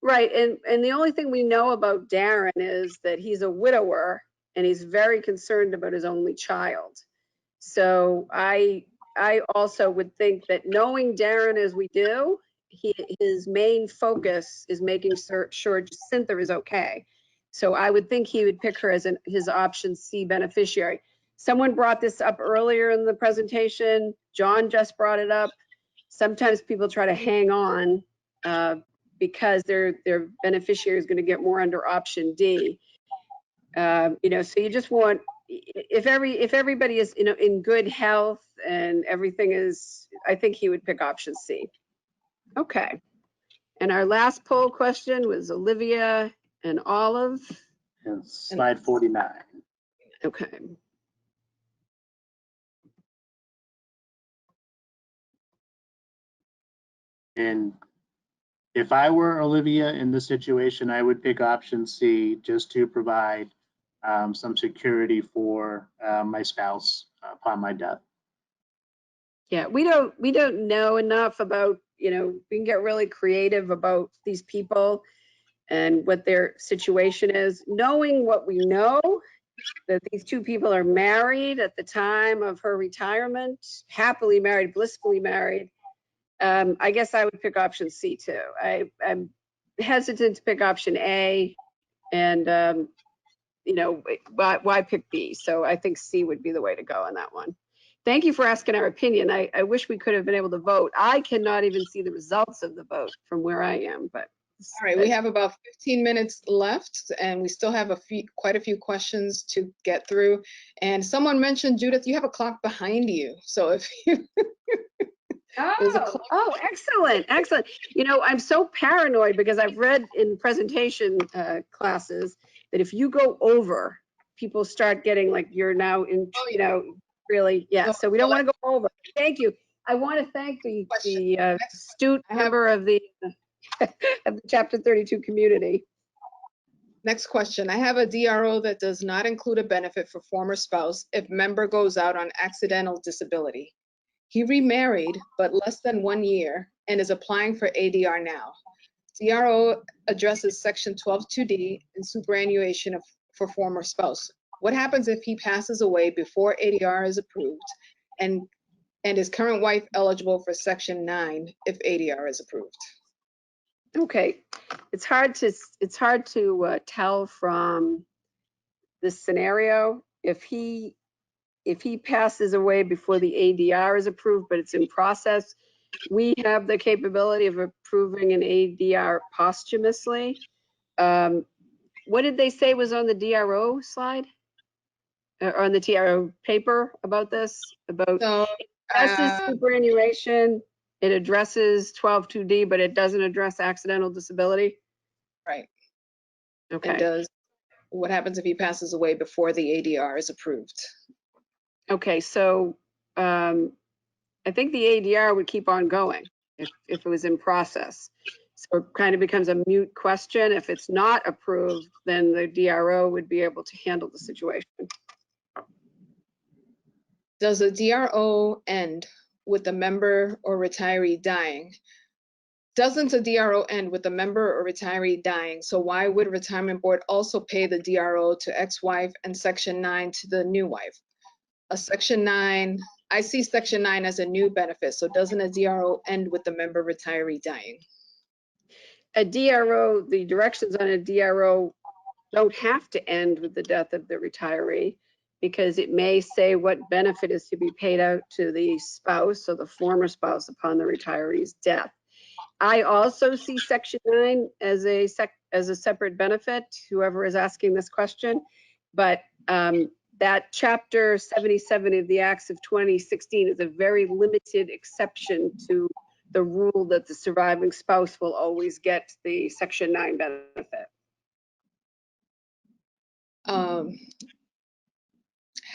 Speaker 2: right, and the only thing we know about Darren is that he's a widower and he's very concerned about his only child. So I also would think that, knowing Darren as we do, his main focus is making sure Jacinta is okay. So I would think he would pick her as his option C beneficiary. Someone brought this up earlier in the presentation. John just brought it up. Sometimes people try to hang on because their beneficiary is going to get more under option D. So you just want, if everybody is in good health and everything is, I think he would pick option C. Okay. And our last poll question was Olivia and Olive.
Speaker 3: And slide 49.
Speaker 2: Okay.
Speaker 3: And if I were Olivia in this situation, I would pick option C, just to provide some security for my spouse upon my death.
Speaker 2: Yeah, we don't know enough about, we can get really creative about these people and what their situation is. Knowing what we know, that these two people are married at the time of her retirement, happily married, blissfully married, I guess I would pick option C too. I'm hesitant to pick option A, and why pick B? So I think C would be the way to go on that one. Thank you for asking our opinion. I wish we could have been able to vote. I cannot even see the results of the vote from where I am, but.
Speaker 1: All right, we have about 15 minutes left, and we still have quite a few questions to get through. And someone mentioned, Judith, you have a clock behind you. So if you
Speaker 2: Oh, excellent. I'm so paranoid because I've read in presentation classes that if you go over, people start getting like, you're now in, really, yeah. So we don't want to go over. Thank you. I want to thank the
Speaker 1: Question.
Speaker 2: astute
Speaker 1: I have-
Speaker 2: member of the of the Chapter 32 community.
Speaker 1: Next question. I have a DRO that does not include a benefit for former spouse if member goes out on accidental disability. He remarried, but less than 1 year, and is applying for ADR now. DRO addresses section 12(2)D and superannuation for former spouse. What happens if he passes away before ADR is approved, and is current wife eligible for section 9 if ADR is approved?
Speaker 2: Okay, it's hard to tell from this scenario if he passes away before the ADR is approved, but it's in process. We have the capability of approving an ADR posthumously. What did they say was on the DRO slide? Or on the TRO paper about this? About
Speaker 1: So,
Speaker 2: addresses superannuation, it addresses 12(2)D, but it doesn't address accidental disability?
Speaker 1: right.
Speaker 2: Okay.
Speaker 1: What happens if he passes away before the ADR is approved?
Speaker 2: Okay, so I think the ADR would keep on going if it was in process. So it kind of becomes a moot question. If it's not approved, then the DRO would be able to handle the situation.
Speaker 1: Does a DRO end with the member or retiree dying? Doesn't a DRO end with the member or retiree dying? So why would retirement board also pay the DRO to ex-wife and section 9 to the new wife? A section 9, I see section 9 as a new benefit. So doesn't a DRO end with the member retiree dying?
Speaker 2: A DRO, the directions on a DRO don't have to end with the death of the retiree, because it may say what benefit is to be paid out to the spouse or the former spouse upon the retiree's death. I also see section 9 as a separate benefit, whoever is asking this question, but that chapter 77 of the Acts of 2016 is a very limited exception to the rule that the surviving spouse will always get the section 9 benefit.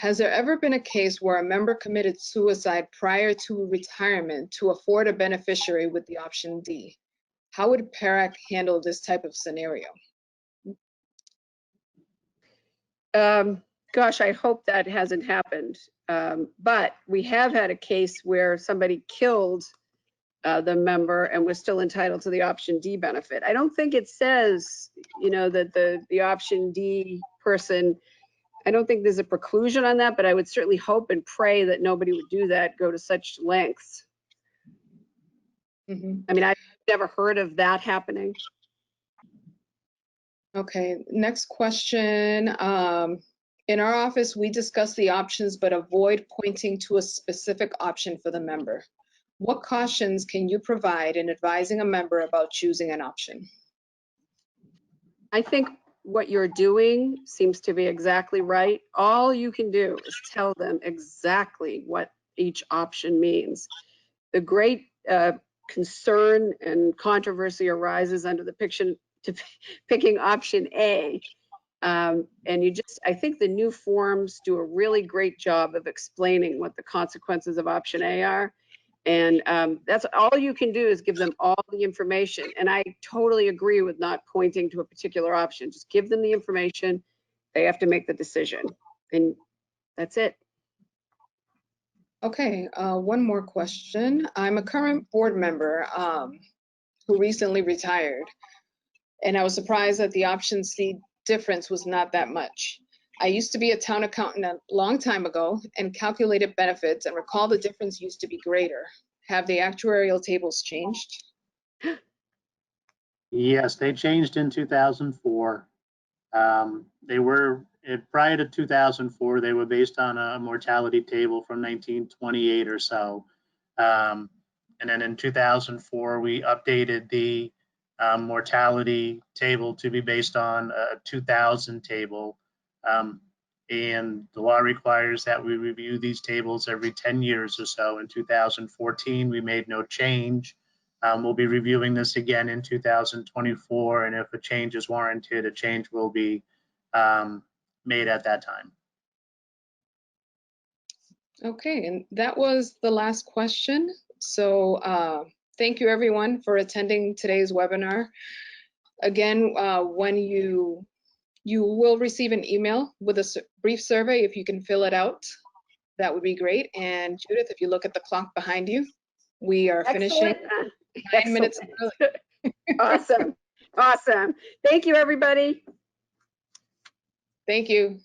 Speaker 1: Has there ever been a case where a member committed suicide prior to retirement to afford a beneficiary with the option D? How would PERAC handle this type of scenario?
Speaker 2: Gosh, I hope that hasn't happened. But we have had a case where somebody killed the member and was still entitled to the option D benefit. I don't think it says, that the option D person, I don't think there's a preclusion on that, but I would certainly hope and pray that nobody would do that, go to such lengths.
Speaker 1: Mm-hmm.
Speaker 2: I mean, I've never heard of that happening.
Speaker 1: Okay, next question. In our office, we discuss the options but avoid pointing to a specific option for the member. What cautions can you provide in advising a member about choosing an option?
Speaker 2: I think what you're doing seems to be exactly right. All you can do is tell them exactly what each option means. The great concern and controversy arises under the picking option A. And I think the new forms do a really great job of explaining what the consequences of option A are. And that's all you can do, is give them all the information. And I totally agree with not pointing to a particular option. Just give them the information. They have to make the decision. And that's it.
Speaker 1: Okay, one more question. I'm a current board member who recently retired, and I was surprised that the option C difference was not that much. I used to be a town accountant a long time ago and calculated benefits and recall the difference used to be greater. Have the actuarial tables changed?
Speaker 3: Yes, they changed in 2004. They were, prior to 2004, they were based on a mortality table from 1928 or so. And then in 2004, we updated the mortality table to be based on a 2000 table. And the law requires that we review these tables every 10 years or so. In 2014, we made no change. We'll be reviewing this again in 2024, and if a change is warranted, a change will be made at that time.
Speaker 1: Okay, and that was the last question. So thank you everyone for attending today's webinar. Again, when you will receive an email with a brief survey. If you can fill it out, that would be great. And Judith, if you look at the clock behind you, we are finishing
Speaker 2: Excellent.
Speaker 1: 9 minutes early.
Speaker 2: Awesome. Awesome. Thank you, everybody.
Speaker 1: Thank you.